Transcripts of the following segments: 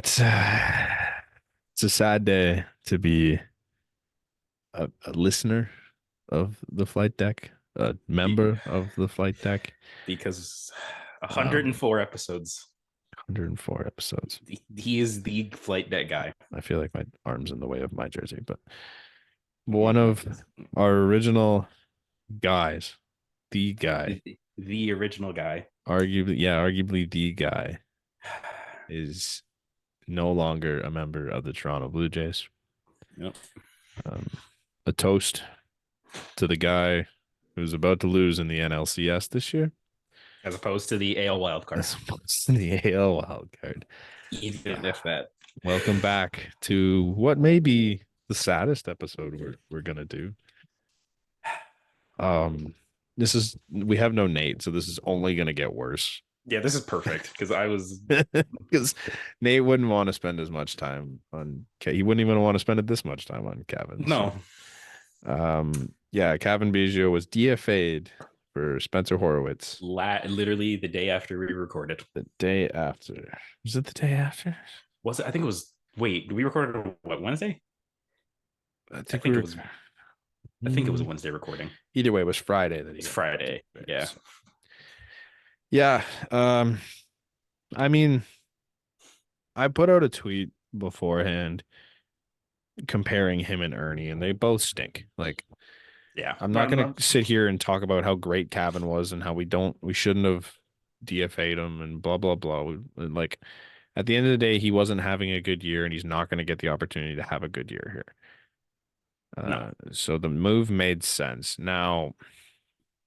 It's a sad day to be a listener of the flight deck, a Be- member of the flight deck. because Um, 104 episodes. 104 episodes. He is the flight deck guy. I feel like my arm's in the way of my jersey, but one of our original guys, the guy, The original guy. arguably the guy, is no longer a member of the Toronto Blue Jays. Yep. Um, a toast to the guy who's about to lose in the NLCS this year, As opposed to the AL wildcard. as opposed to the AL wild card. Even if that. Welcome back to what may be the saddest episode we're gonna do. Um, this is we have no Nate, so this is only gonna get worse Yeah, this is perfect because I was. because Nate wouldn't want to spend as much time on. He wouldn't even want to spend it this much time on Kevin. No. So, yeah, Cavan Biggio was DFA'd for Spencer Horowitz Literally the day after we recorded. the day after. Was it the day after? Was it? I think it was. Wait, we recorded what, Wednesday? I I think we think it were. was. I think it was a Wednesday recording. Either way, it was Friday that he It's got Friday. picked. Yeah. Yeah. I mean, I put out a tweet beforehand comparing him and Ernie, and they both stink. Like, Yeah. I'm not gonna sit here and talk about how great Cavan was and how we shouldn't have DFA'd him and blah blah blah. Like, at the end of the day, he wasn't having a good year, and he's not going to get the opportunity to have a good year here. No. So the move made sense. Now,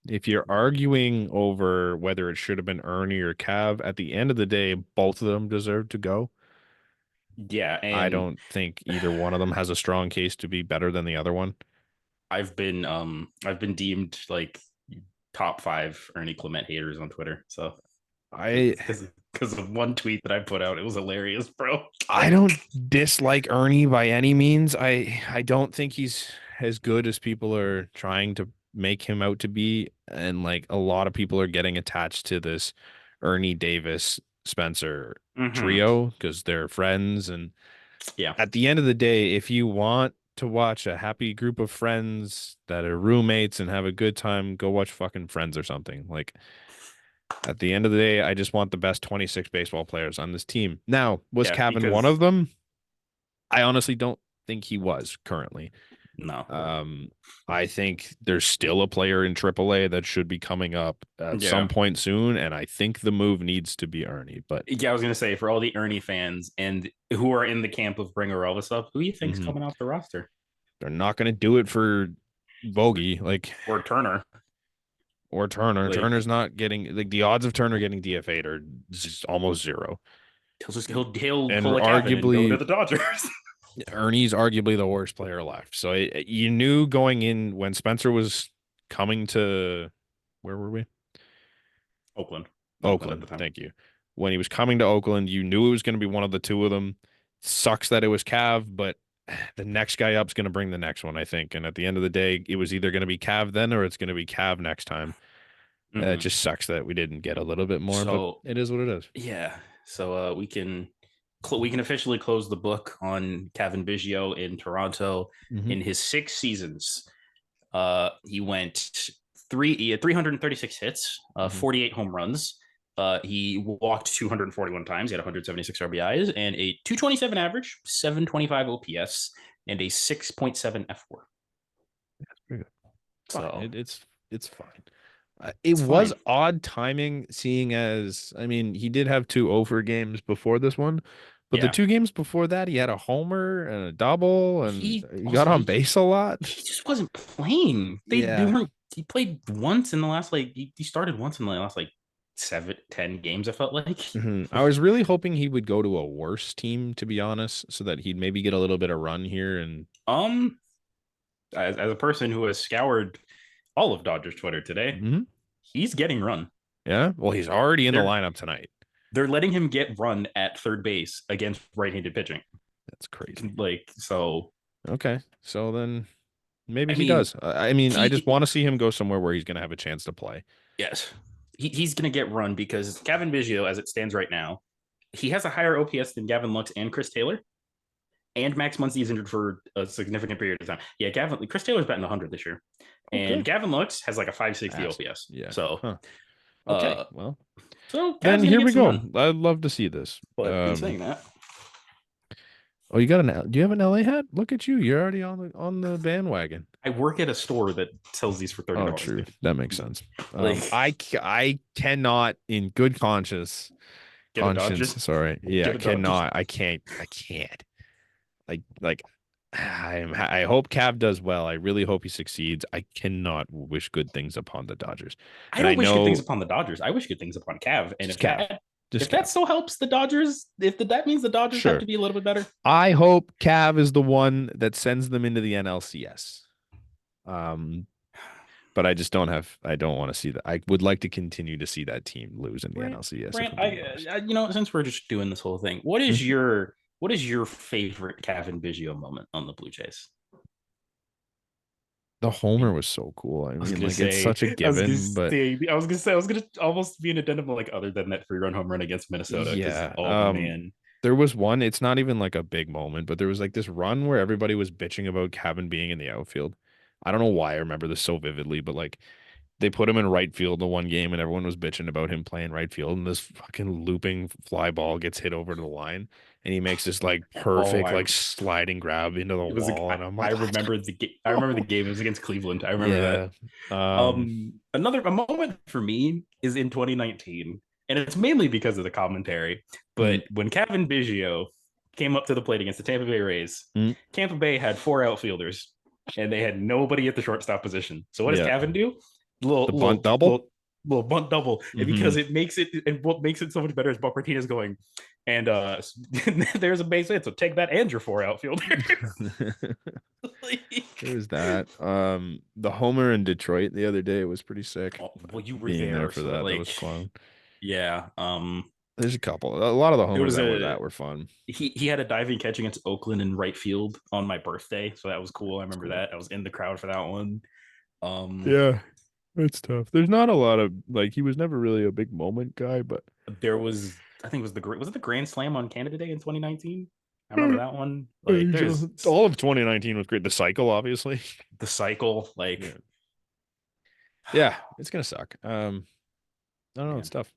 if you're arguing over whether it should have been Ernie or Cav, at the end of the day, both of them deserve to go. Yeah, I and don't think either one of them has a strong case to be better than the other one. I've been deemed like top five Ernie Clement haters on Twitter. So I because of one tweet that I put out, it was hilarious, bro. I don't dislike Ernie by any means. I don't think he's as good as people are trying to make him out to be, and like a lot of people are getting attached to this Ernie Davis Spencer Mm-hmm. trio because they're friends. And Yeah. at the end of the day, if you want to watch a happy group of friends that are roommates and have a good time, go watch fucking Friends or something. Like, at the end of the day, I just want the best 26 baseball players on this team. Now, was Yeah, Cavan one of because them? I honestly don't think he was currently. no. Um, I think there's still a player in AAA that should be coming up at some Yeah. point soon, and I think the move needs to be Ernie. But Yeah, I was gonna say for all the Ernie fans and who are in the camp of bring Arelvis up, who do you think's mhm, coming off the roster? they're not going to do it for Bogey, like, Or Turner? or Turner. Like Turner's not getting, like, the odds of Turner getting DFA'd are just almost zero. he'll And pull a Cavan and go to arguably, the Dodgers. Ernie's arguably the worst player left. So you knew going in when Spencer was coming to, where were we? Oakland. Oakland at Oakland. the time. Thank you. When he was coming to Oakland, you knew it was going to be one of the two of them. Sucks that it was Cav, but the next guy up is going to bring the next one, I think. And at the end of the day, it was either going to be Cav then or it's going to be Cav next time. It Mm-hmm. just sucks that we didn't get a little bit more, but So it is what it is. yeah, so we can officially close the book on Cavan Biggio in Toronto. Mm-hmm. In his 6 seasons, he went he had 336 hits, Mm-hmm. 48 home runs. He walked 241 times. He had 176 RBIs and a 227 average, 725 OPS, and a 6.7 F4. That's pretty good. Fine. So It's fine. It it's was fine. odd timing, seeing as I mean he did have two over games before this one, but the Yeah, two games before that he had a homer and a double, and he he got also on base a lot. he just wasn't playing. They Yeah. weren't. He played once in the last he started once in the last like 7-10 games. I felt like. I was really hoping he would go to a worse team, to be honest, so that he'd maybe get a little bit of run here. And um, as a person who has scoured all of Dodgers Twitter today, Mhm. he's getting run. Yeah, well, he's already in the They're lineup tonight. they're letting him get run at third base against right-handed pitching. That's crazy. Like so, Okay, so then maybe I he mean, does. I mean, I just he want to see him go somewhere where he's going to have a chance to play. yes, he's gonna get run because Cavan Biggio, as it stands right now, he has a higher OPS than Gavin Lux and Chris Taylor. And Max Muncy is injured for a significant period of time. Yeah, Chris Taylor's batting 100 this year, Okay. and Gavin Lux has like a 560 Ass. OPS. Yeah. So, Huh. Okay. uh, Well, so then Cavs gonna here get we some go. run. I'd love to see this. But in saying that, Oh, you got do you have an LA hat? Look at you. You're already on the bandwagon. I work at a store that sells these for Oh, $30, true. dude. That makes sense. Like, I cannot in good get a conscience, Dodgers, sorry. Yeah, get a Dodgers. cannot. I can't. I hope Cav does well. I really hope he succeeds. I cannot wish good things upon the Dodgers. I And I don't wish good things know upon the Dodgers. I wish good things upon Cav. And just Cav. Just if that Cav. still helps the Dodgers, that means the Dodgers have Sure. to be a little bit better. I hope Cav is the one that sends them into the NLCS. Um, but I don't want to see that. I would like to continue to see that team lose in the NLCS if Brant, I'm being honest. since we're just doing this whole thing, Mhm. what is your favorite Cavan Biggio moment on the Blue Jays? The I homer was so cool. I was mean, gonna like it's say, such a given, but I was gonna almost be an addendum like other than that 3-run home run against Minnesota because yeah. oh man, There was one, it's not even like a big moment, but there was like this run where everybody was bitching about Cavan being in the outfield. I don't know why I remember this so vividly, but like they put him in right field the one game and everyone was bitching about him playing right field and this fucking looping fly ball gets hit over to the line and he makes this like oh perfect I like sliding grab into the it was wall and I'm like, let's I remember the go. game. It was against Cleveland. I remember that. Yeah. Um, Another a moment for me is in 2019, and it's mainly because of the commentary. mm, But when Cavan Biggio came up to the plate against the Tampa Bay Rays, mm, Tampa Bay had four outfielders, and they had nobody at the shortstop position. So what does yeah. Cavan do? The bunt double. Little bunt double, and Hmm. because it makes it, and what makes it so much better is Buck Martinez going, and there's a base hit, so take that and your four outfielders. Like, There's that. The homer in Detroit the other day was pretty sick. oh, well, you were Being there there, for so that, that like, was fun. yeah. There's a couple. A lot of the There homers was that were a that were fun. he had a diving catch against Oakland in right field on my birthday, so that was cool. I That's remember cool. that. I was in the crowd for that one. Um, Yeah, it's tough. There's not a lot of like he was never really a big moment guy, but there was I think it was it the Grand Slam on Canada Day in 2019? I remember I that one. Like think there's so. All of 2019 was great. The cycle, obviously. the cycle, Yeah. like Yeah, it's gonna suck. I don't know, it's man. tough.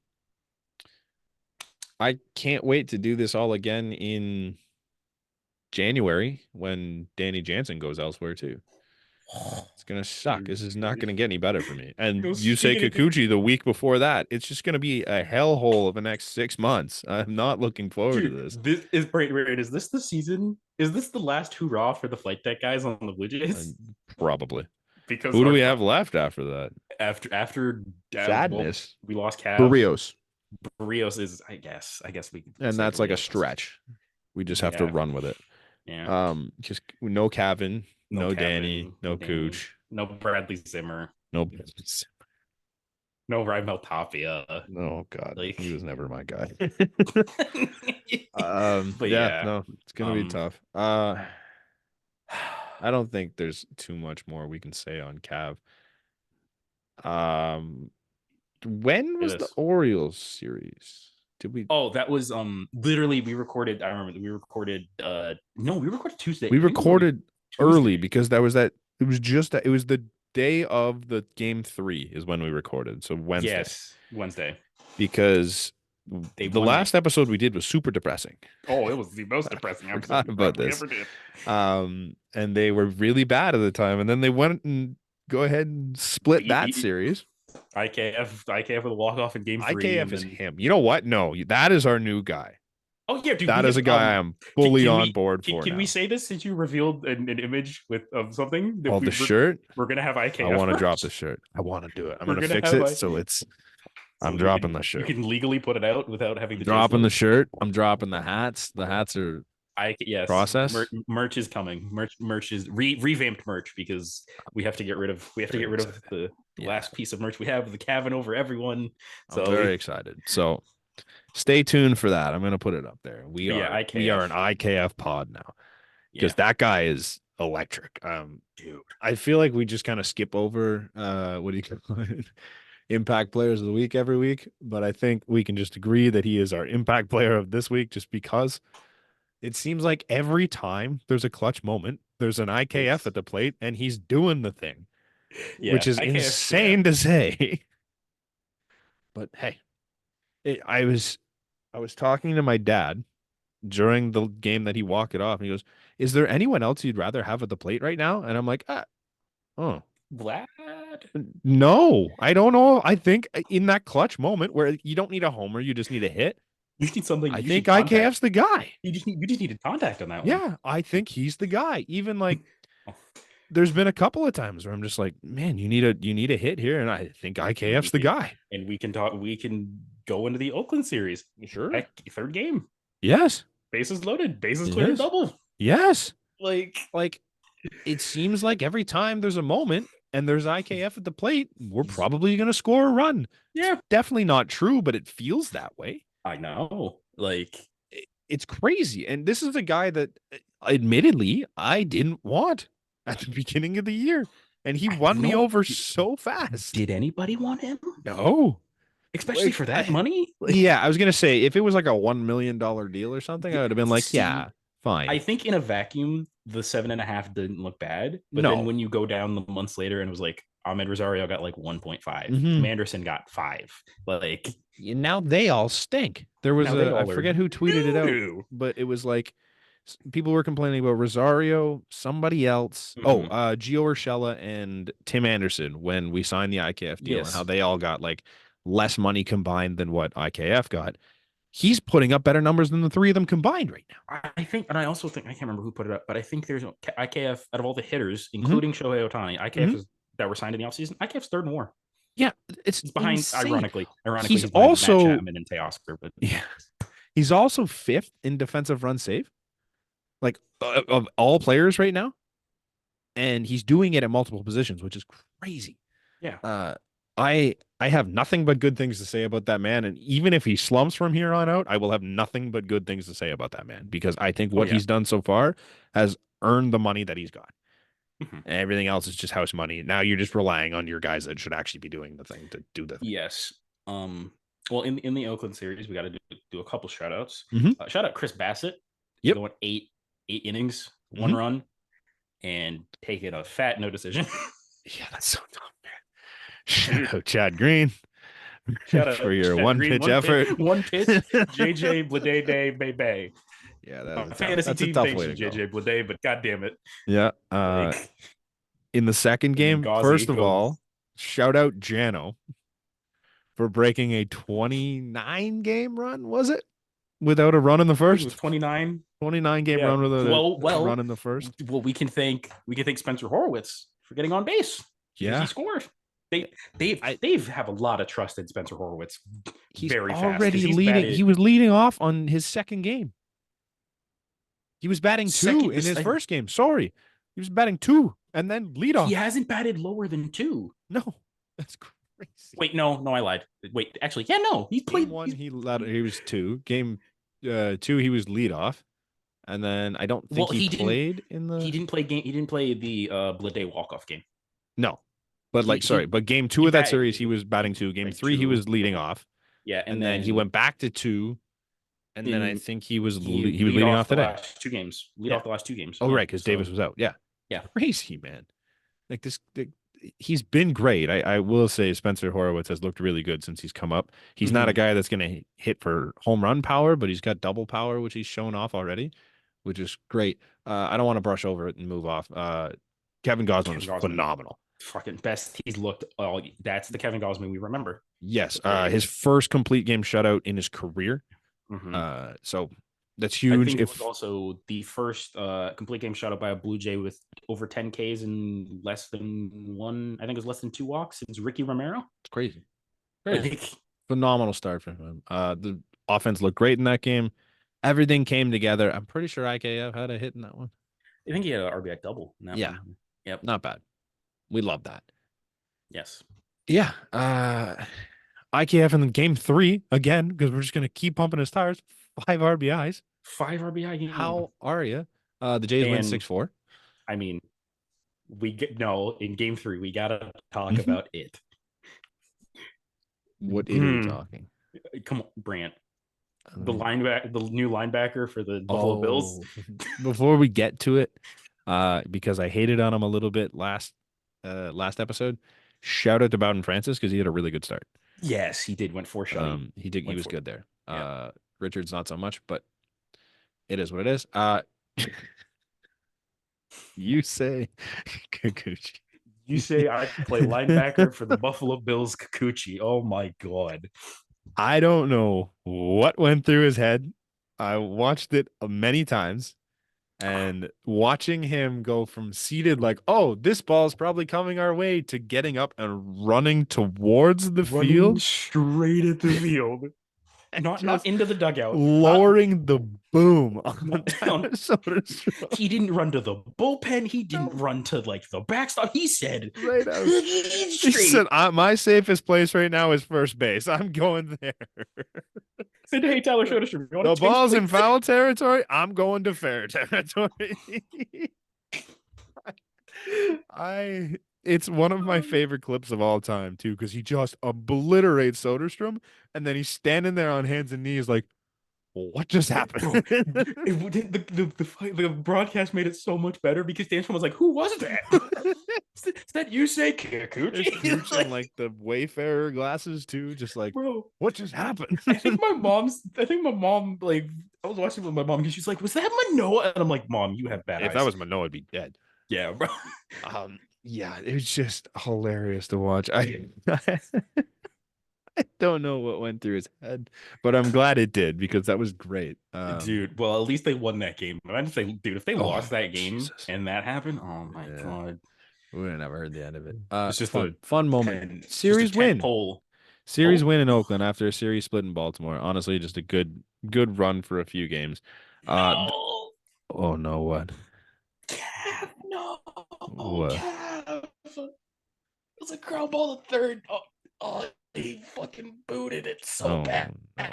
I can't wait to do this all again in January when Danny Jansen goes elsewhere too. It's gonna suck. This is not gonna get any better for me. And Yo, you say speaking of Kikuchi the week before that. It's just gonna be a hellhole of the next 6 months. I'm not looking forward to dude, this. this is great. Is this the season? Is this the last hurrah for the flight deck guys on the Blue Jays? Probably. Because Who do we have left after that? after well, Sadness. we lost Cav. Barrios. Rios is, I guess we And say that's like a Rios. stretch. We just have to Yeah, run with it. yeah. Just no Cavan, No no Danny, Kevin, no no Danny, Cooch, no Bradley Zimmer, no. no Raimel Tapia. Oh God, he Like, was never my guy. but Yeah, yeah. no, it's gonna be Um, tough. I don't think there's too much more we can say on Cav. Um, when say was the this. Orioles series? Did we Oh, that was literally we recorded. I remember that we recorded. No, we recorded Tuesday. we I think we recorded recorded early Tuesday. because it was just that it was the day of the game 3 is when we recorded. So Wednesday. Yes, Wednesday. Because They the won that. last episode we did was super depressing. Oh, it was the most I depressing episode forgot we about probably this. ever did. And they were really bad at the time, and then they went and go ahead and split that Beat series. IKF with a walk off in game three, IKF and is then him. You know what? No, that is our new guy. oh yeah, dude, we That is have a guy I am fully on board for can we now. say this since you revealed an image with of something that Oh, the we're shirt. gonna have I IKF want to drop the merch. shirt. I want to do it. I'm We're gonna gonna fix have it I so so I'm you dropping can the shirt. legally put it out without having I'm the Jays dropping the logo. shirt. I'm dropping the hats. The hats are I yes, process. merch is coming. Merch is revamped merch because we have to Very get rid of excited. the Yeah, last piece of merch we have the Cavan over everyone. I'm So very excited. So stay tuned for that. I'm gonna put it up there. We but yeah, are an IKF. IKF pod now because Yeah, that guy is electric. dude. I feel like we just kind of skip over what do you call it? impact players of the week every week, but I think we can just agree that he is our impact player of this week just because it seems like every time there's a clutch moment, there's an IKF It's at the plate and he's doing the thing, which yeah, is IKF Shad. insane to say. But hey, I was talking to my dad during the game that he walked it off, and he goes, "Is there anyone else you'd rather have at the plate right now?" And I'm like, oh, Vlad. no, I don't know. I think in that clutch moment where you don't need a homer, you just need a hit. You need something. I You think should contact. IKF's the guy. You just needed contact on that one. Yeah, I think he's the guy. Even like there's been a couple of times where I'm just like, man, you need a hit here, and I think And IKF's we the can guy. we can talk. We can go into the Oakland series. Sure. Heck, third game. Yes, Bases loaded. Bases it cleared and is. double. Yes. Like Like it seems like every time there's a moment and there's IKF at the plate, we're he's probably going to score a run. It's yeah. definitely not true, but it feels that way. I know. Like It's crazy. And this is a guy that, admittedly, I didn't want at the beginning of the year. And he you won me know, over so fast. did anybody want him? No. Especially Like, for that money? Like yeah, I was going to say, if it was like a $1 million deal or something, I would have been like, see, yeah, I fine. think in a vacuum, the 7.5 didn't look bad. But then No. when you go down the months later and it was like Ahmed Rosario got like 1.5, Hmm. Tim Anderson got 5. Like Now they all stink. There was now they I all are forget who tweeted it doo out, doo. but it was like people were complaining about Rosario, somebody else. Oh, Mm-hmm. Gio Urshela and Tim Anderson when we signed the IKF deal and how Yes. they all got like less money combined than what IKF got. He's putting up better numbers than the three of them combined right I think, and I also think I can't remember who put it up, but I think there's IKF out of all the hitters, now. Hmm. including Shohei Ohtani, IKF Hmm. is that were signed in the offseason. IKF's third in WAR. Yeah, it's He's behind, insane. ironically, He's he's behind Matt also Chapman and Teoscar, but yeah, he's also fifth in defensive run save, like of all players right now, and he's doing it at multiple positions, which is crazy. yeah. Uh, I have nothing but good things to say about that man, and even if he slumps from here on out, I will have nothing but good things to say about that man because I think Oh what yeah. he's done so far has earned the money that he's got. Mhm. And everything else is just house money. Now you're just relying on your guys that should actually be doing the thing to do the thing. Yes. Well, in the Oakland series, we got to do a couple shout outs. Mm-hmm. Shout out Chris Bassett for Yep. going eight innings, one Mm-hmm. run, and taking a fat no decision. Yeah, that's so dumb, man. Dude, Shout out Chad Green shout for out your Chad one Green, pitch effort. one pitch, JJ Blade Bay Bay. Yeah, My that's a tough. fantasy That's a team tough thanks way you, to go. JJ Blade, but god damn it. Yeah. Like, In the second and then game, Gauzy first of goes, all, shout out Jano for breaking a 29 game run, was it? Without a run in the I think it was first? 29. 29 game Yeah. run without Well, a well, run in the first? well, we can thank Spencer Horowitz for getting on base because he Yeah. scored. They've have a lot of trust in Spencer Horowitz He's very fast because already he's leading. He batted was leading off on his second game. He was batting two second. in his This first game. Sorry. He was batting two and then lead he off. hasn't batted lower than 2. No, that's crazy. Wait, no, I lied. Wait, actually, yeah, no, he's Game played. one, he was two. Game two, he was lead off. And then I don't think Well, he played in he the didn't play game. He didn't play the Blade walk off game. no. But He like sorry, he but game two he of that batted series he was batting two. Game like three he 2. was leading Okay, off. yeah, and And then he then went back to two. And then I in think he was he he was lead leading off off the today. last 2 games. Lead Yeah. off the last 2 games. Oh Yeah. right, because Davis So was out. Yeah. yeah, Crazy man. Like he's been great. I will say Spencer Horowitz has looked really good since he's come up. He's not a mm-hmm. guy that's going to hit for home run power, but he's got double power, which he's shown off already, which is great. I don't want to brush over it and move off. Kevin Gosman was Kevin Gosman, phenomenal. fucking best he's looked. Oh, that's the Kevin Gosman we remember. Yes, his Like, first complete game shutout in his career. mm-hmm. So that's I huge. think it was If also the first complete game shutout by a Blue Jay with over 10 Ks and less than one. I think it was less than 2 walks. It's Ricky Romero. it's crazy, crazy, Like, phenomenal start from him. The offense looked great in that game. Everything came together. I'm pretty sure IKF had a hit in that one. I think he had an RBI double in that Yeah, one. Yep. not bad. We love that. Yes. Yeah. IKF in game three again because we're just gonna keep pumping his tires. 5 RBIs. 5 RBI game. How are you? The Jays win And 6-4. I mean, we get no in game 3. We gotta talk Mm-hmm. about it. What it are we Mm, talking? come on, Brant. Let The me. linebacker, the new linebacker for the Buffalo Bills. Oh, before we get to it, because I hated on him a little bit last episode. Shout out to Bowden Francis because he had a really good start. Yes, he did. Went for shutty. He Went was for good there. yeah. Richards not so much, but it is what it is. You say Kikuchi. You say I play linebacker for the Buffalo Bills, Kikuchi. Oh my god. I don't know what went through his head. I watched it many times, and watching him go from seated, like, oh, this ball's probably coming our way, to getting up and running towards the Running field straight at the field. and Not just into the dugout. Not lowering the boom on not Tyler Soderstrom. he didn't run to the bullpen. He didn't No, run to like the backstop. He said right out. He said, straight. My safest place right now is first base. I'm going there. Said, hey Tyler The, Soderstrom, you want the to change ball's in places? foul territory. I'm going to fair territory. I it's one of my favorite clips of all time too, because he just obliterates Soderstrom, and then he's standing there on hands and knees like, what just Bro, happened? the broadcast made it so much better because Dan was like, "Who was that? Is that you say There's Kikuchi?" Cooch and Like, like the Wayfarer glasses too, just like, bro, what just happened? I think my mom, like, I was watching with my mom because she's like, "Was that Manoah?" And I'm like, "Mom, you have bad If that eyes." was Manoah, I'd be dead. Yeah, bro. Yeah, it was just hilarious to watch. I don't know what went through his head, but I'm glad it did because that was great. Dude, well, at least they won that game. Imagine if they, dude, if they lost Oh, that game Jesus. and that happened, oh my Yeah. god, We would have never heard the end of it. it's just a Fun moment. just a Series tent win. pole. Series Oh win in Oakland after a series split in Baltimore. Honestly, just a good run for a few games. Th- no, oh no, what? Cav, no, What? Cav. It was a ground ball to third. He fucking booted it so Oh bad. no.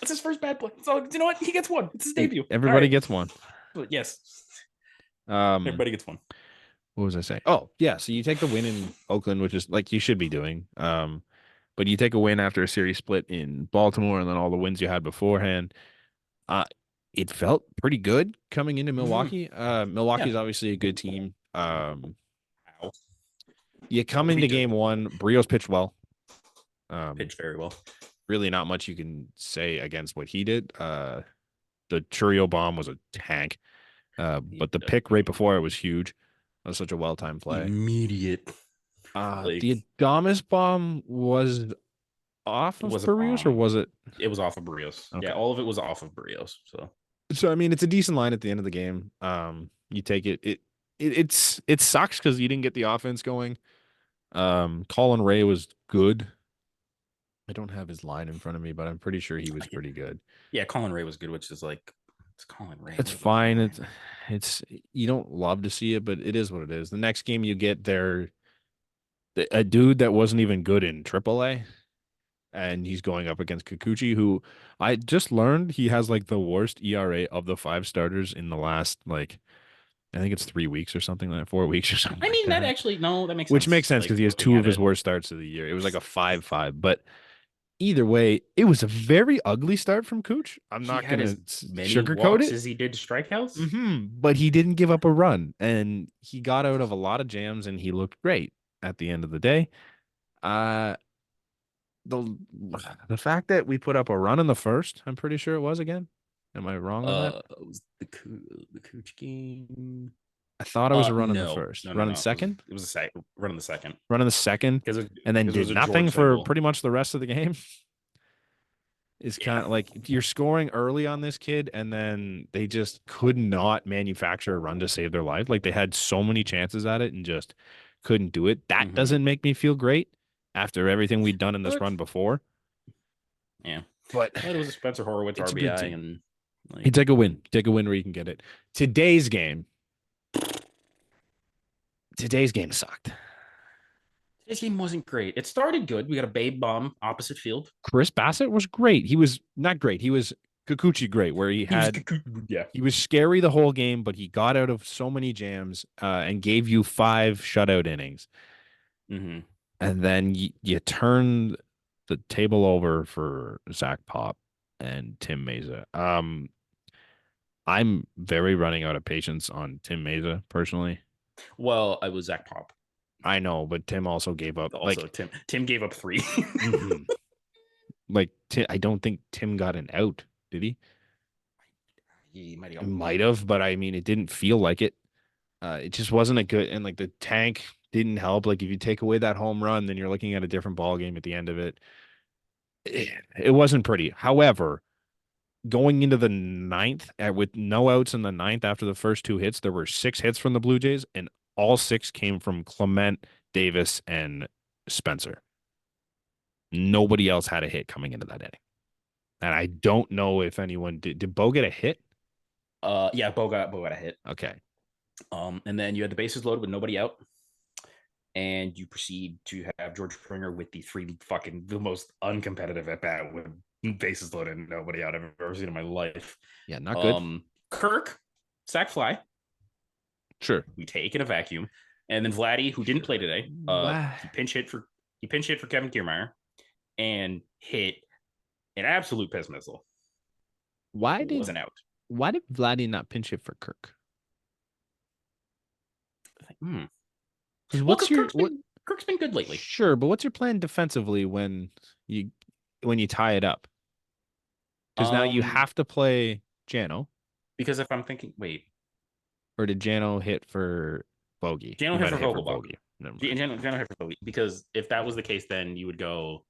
It's his first bad play. So you know what? He gets one. It's his Hey, debut. All everybody right. gets one. But yes, Um, everybody gets one. what was I saying? Oh, yeah. So you take the win in Oakland, which is like you should be doing. But you take a win after a series split in Baltimore and then all the wins you had beforehand. Uh, it felt pretty good coming into Mm-hmm. Milwaukee. Yeah. Milwaukee's obviously a good team. Ow. You come We into just game one, Brios pitched well. pitched very well. Really not much you can say against what he did. The Churio bomb was a tank. But the pick right before it was huge. That was such a well-timed play. Immediate. The Like Adamas bomb was off it of was a Barrios, or bomb. was it? It was off of Barrios. Yeah, Okay. all of it was off of Barrios. So So I mean, it's a decent line at the end of the game. You take it. It sucks because you didn't get the offense going. Colin Ray was good. I don't have his line in front of me, but I'm pretty sure he was pretty good. yeah, Colin Ray was good, which is like it's Colin Ray. It's What are we fine. doing? It's you don't love to see it, but it is what it is. The next game you get there, a dude that wasn't even good in AAA, and he's going up against Kikuchi, who I just learned he has like the worst ERA of the five starters in the last like I think it's 3 weeks or something like that, 4 weeks or something I like mean, that that. actually no, that makes Which makes sense. sense Like because he has looking two of at his it, worst starts of the year. It was like a 5-5, but either way, it was a very ugly start from Cooch. I'm he not had gonna as many sugarcoat walks it. as he did strikeouts. But he didn't give up a run, and he got out of a lot of jams, and he looked great at the end of the day. Uh, the the fact that we put up a run in the first, I'm pretty sure it was again. Am I wrong on that? It was the Cooch game. I thought it was a run in the No, first, no, no, run in no. the second, It was a second run in the second run in the second, and then because it did was a nothing George for single. pretty much the rest of the game. Is kind Yeah, of like you're scoring early on this kid, and then they just could not manufacture a run to save their life. Like they had so many chances at it and just couldn't do it. That mm-hmm. doesn't make me feel great after everything we'd done in this But run before. yeah, But but it was a Spencer Horwitz it's a good RBI team. and You like take a win. Take a win where you can get it. Today's game. Today's game sucked. this game wasn't great. It started good. We got a Babe bomb opposite field. Chris Bassett was great. He was not great. He was Kikuchi great, where He was yeah. he was scary the whole game, but he got out of so many jams and gave you 5 shutout innings. Mm-hmm. And then you turn the table over for Zach Pop and Tim Meza. I'm very running out of patience on Tim Meza personally. Well, I was Zach Pop. I know, but Tim also gave up. Also, Tim gave up 3. Mhm. Like I don't think Tim got an out, did he? He might have It got might one. have, but I mean, it didn't feel like it. It just wasn't a good, and like the tank didn't help. Like if you take away that home run, then you're looking at a different ball game at the end of it. It wasn't pretty. However, going into the ninth with no outs in the ninth after the first 2 hits, there were 6 hits from the Blue Jays, and all 6 came from Clement, Davis, and Spencer. Nobody else had a hit coming into that inning. And I don't know if anyone did. Did Bo get a hit? Yeah, Bo got a hit. Okay. And then you had the bases loaded with nobody out, and you proceed to have George Springer with the most uncompetitive at bat with bases loaded and nobody out I've ever seen in my life. Yeah, not good. Kirk, sack fly, Sure. we take in a vacuum, and then Vladdy, who didn't play today, Why? he pinch hit for Kevin Kiermaier and hit an absolute piss missile. Why did Wasn't out. why did Vladdy not pinch hit for Kirk? Hmm. Because Well, what's because your what? Kirk's been good lately. Sure, but what's your plan defensively you when you tie it up? Because now you Um, have to play Jano, because if I'm thinking, wait, or did Jano hit for Bogey? He Jano hit might for have hit for Vogelbach. Bogey. Never mind. Jano hit for Bogey. Because if that was the case, then you would go.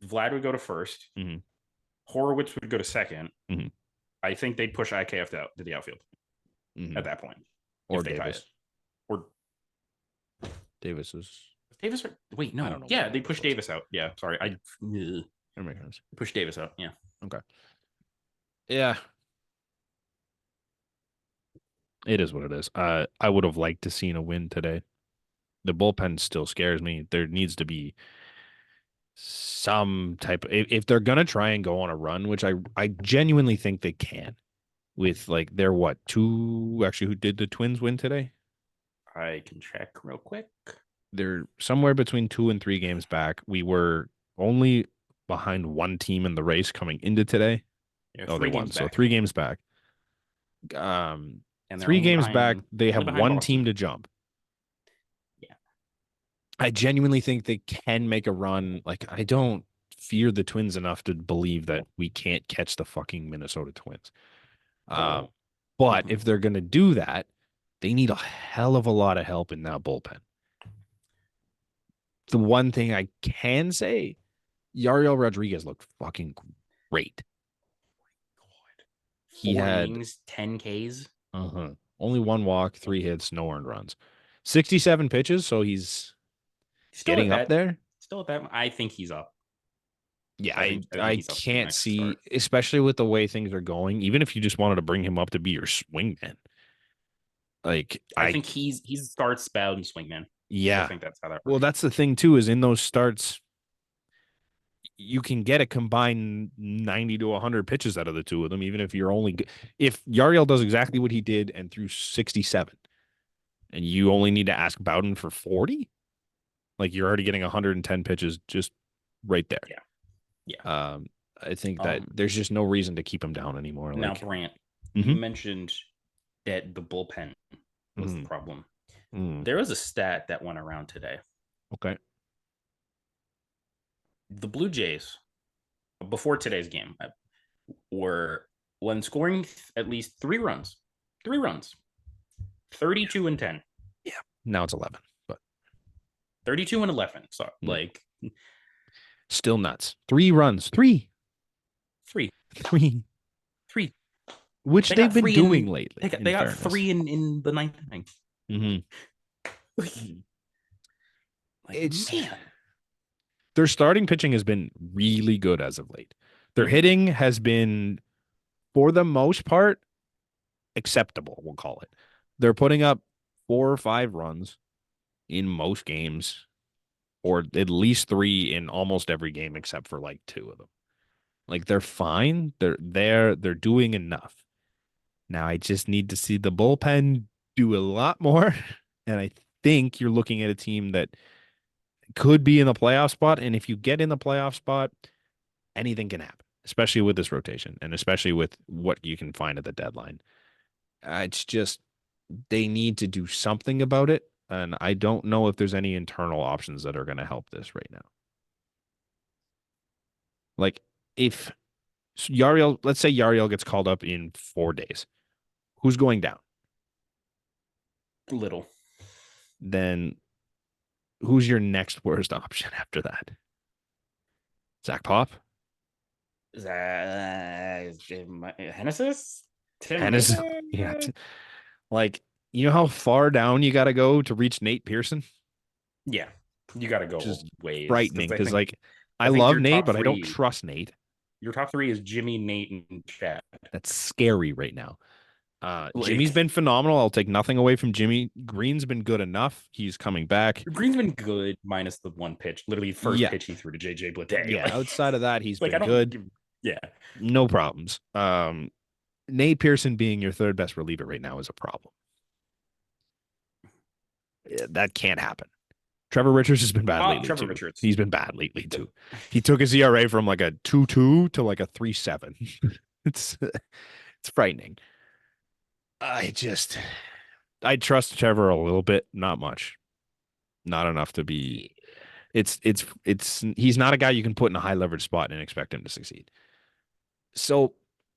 Vlad would go to first. Hmm. Horowitz would go to second. Hmm. I think they'd push IKF out to the outfield Hmm. at that point Or if they tie it. Davis. Or Davis is. Davis. Wait, I no. don't know Yeah, what they Davis pushed was. Davis out. Yeah, sorry. I That makes sense. pushed Davis out. Yeah. Okay. Yeah, it is what it is. I would have liked to seen a win today. The bullpen still scares me. There needs to be some type if they're gonna try and go on a run, which I genuinely think they can. With like they're what two actually who did the Twins win today? I can check real quick. They're somewhere between 2 and 3 games back. We were only behind one team in the race coming into today. They're Oh, they three won. games So back, 3 games back. Um, and they're 3 games back, they only have behind one team Boston. to jump. Yeah. I genuinely think they can make a run. Like, I don't fear the Twins enough to believe that we can't catch the fucking Minnesota Twins. Um, but Mhm. if they're going to do that, they need a hell of a lot of help in that bullpen. The one thing I can say, Yariel Rodriguez looked fucking great. He Four had innings, 10 Ks. only one walk, 3 hits, no earned runs, 67 pitches. So he's Still at getting up that. there. Still at that. I think he's up. Yeah, I think I he's up for the can't next start. see, especially with the way things are going. Even if you just wanted to bring him up to be your swingman, like I I think he starts Bowden swingman. I yeah. think that's how that Well, works. that's the thing too. Is in those starts, you can get a combined 90 to 100 pitches out of the two of them, even if you're only if Yariel does exactly what he did and threw 67, and you only need to ask Bowden for 40, like you're already getting 110 pitches just right there. Yeah. Yeah. Um, I think that Um. there's just no reason to keep him down anymore. Now, Like, Brant, you mm-hmm, mentioned that the bullpen was the mm-hmm, problem. mm, There was a stat that went around today. okay, The Blue Jays, before today's game, were when scoring at least 3 runs, 32 and 10, yeah. Now it's 11, but 32 and 11. So, mm, like, still nuts. 3 runs, three, three, three, three. which They they've got been three doing in. lately. They In got fairness, three in the ninth inning. mm-hmm. Like, It's man. their starting pitching has been really good as of late. Their Mm-hmm. hitting has been, for the most part, acceptable, we'll call it. They're putting up 4 or 5 runs in most games, or at least 3 in almost every game except for like 2 of them. Like they're fine. They're doing enough. Now I just need to see the bullpen do a lot more. And I think you're looking at a team that could be in the playoff spot. And if you get in the playoff spot, anything can happen, especially with this rotation and especially with what you can find at the deadline. It's just they need to do something about it. And I don't know if there's any internal options that are going to help this right now. Like if Yariel, let's say Yariel gets called up in 4 days, who's going down? Little. Then who's your next worst option after that? Zach Pop? Hennessy's? Tim Hennis? Yeah. Mason? Like, you know how far down you got to go to reach Nate Pearson? Yeah, you got to Which go is ways frightening because because, like, I I think love Nate, but I don't trust Nate. your top three is Jimmy, Nate, and Chad. That's scary right now. Jimmy's Like been phenomenal. I'll take nothing away from Jimmy. Green's been good enough. He's coming back. Green's been good minus the one pitch, literally first Yeah. pitch he threw to JJ Blade. Yeah. Outside of that, he's Like I been don't good. give, yeah. No problems. Nate Pearson being your third best reliever right now is a problem. That can't happen. Trevor Richards has been bad lately Trevor too. Richards. He's been bad lately too. He took his ERA from like a 2.2 to like a 3.7. It's frightening. I just I trust Trevor a little bit, not much. Not enough to be it's he's not a guy you can put in a high leverage spot and expect him to succeed. So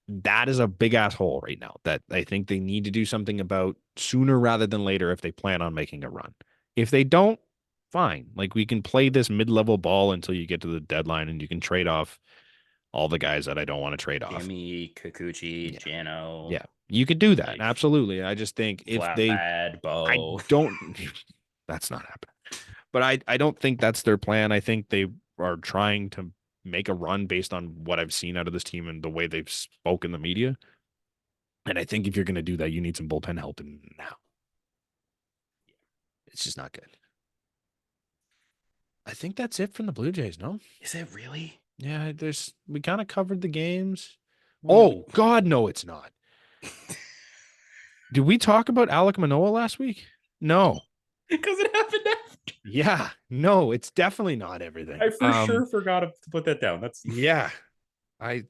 that is a big ass hole right now that I think they need to do something about sooner rather than later if they plan on making a run. If they don't, fine. Like we can play this mid-level ball until you get to the deadline and you can trade off all the guys that I don't want to trade off. Jimmy, Kikuchi, Yeah. Jano, Yeah. You could do that. like Absolutely. I just think if they Vlad, I Bo. don't that's not happening. But I don't think that's their plan. I think they are trying to make a run based on what I've seen out of this team and the way they've spoken the media. And I think if you're going to do that, you need some bullpen help now. It's just not good. I think that's it from the Blue Jays, no? Is it really? Yeah, we kind of covered the games. Well, Oh, God, no, it's not. Did we talk about Alek Manoah last week? No. because it happened after. Yeah, no, it's definitely not everything. I for sure forgot to put that down. That's Yeah. I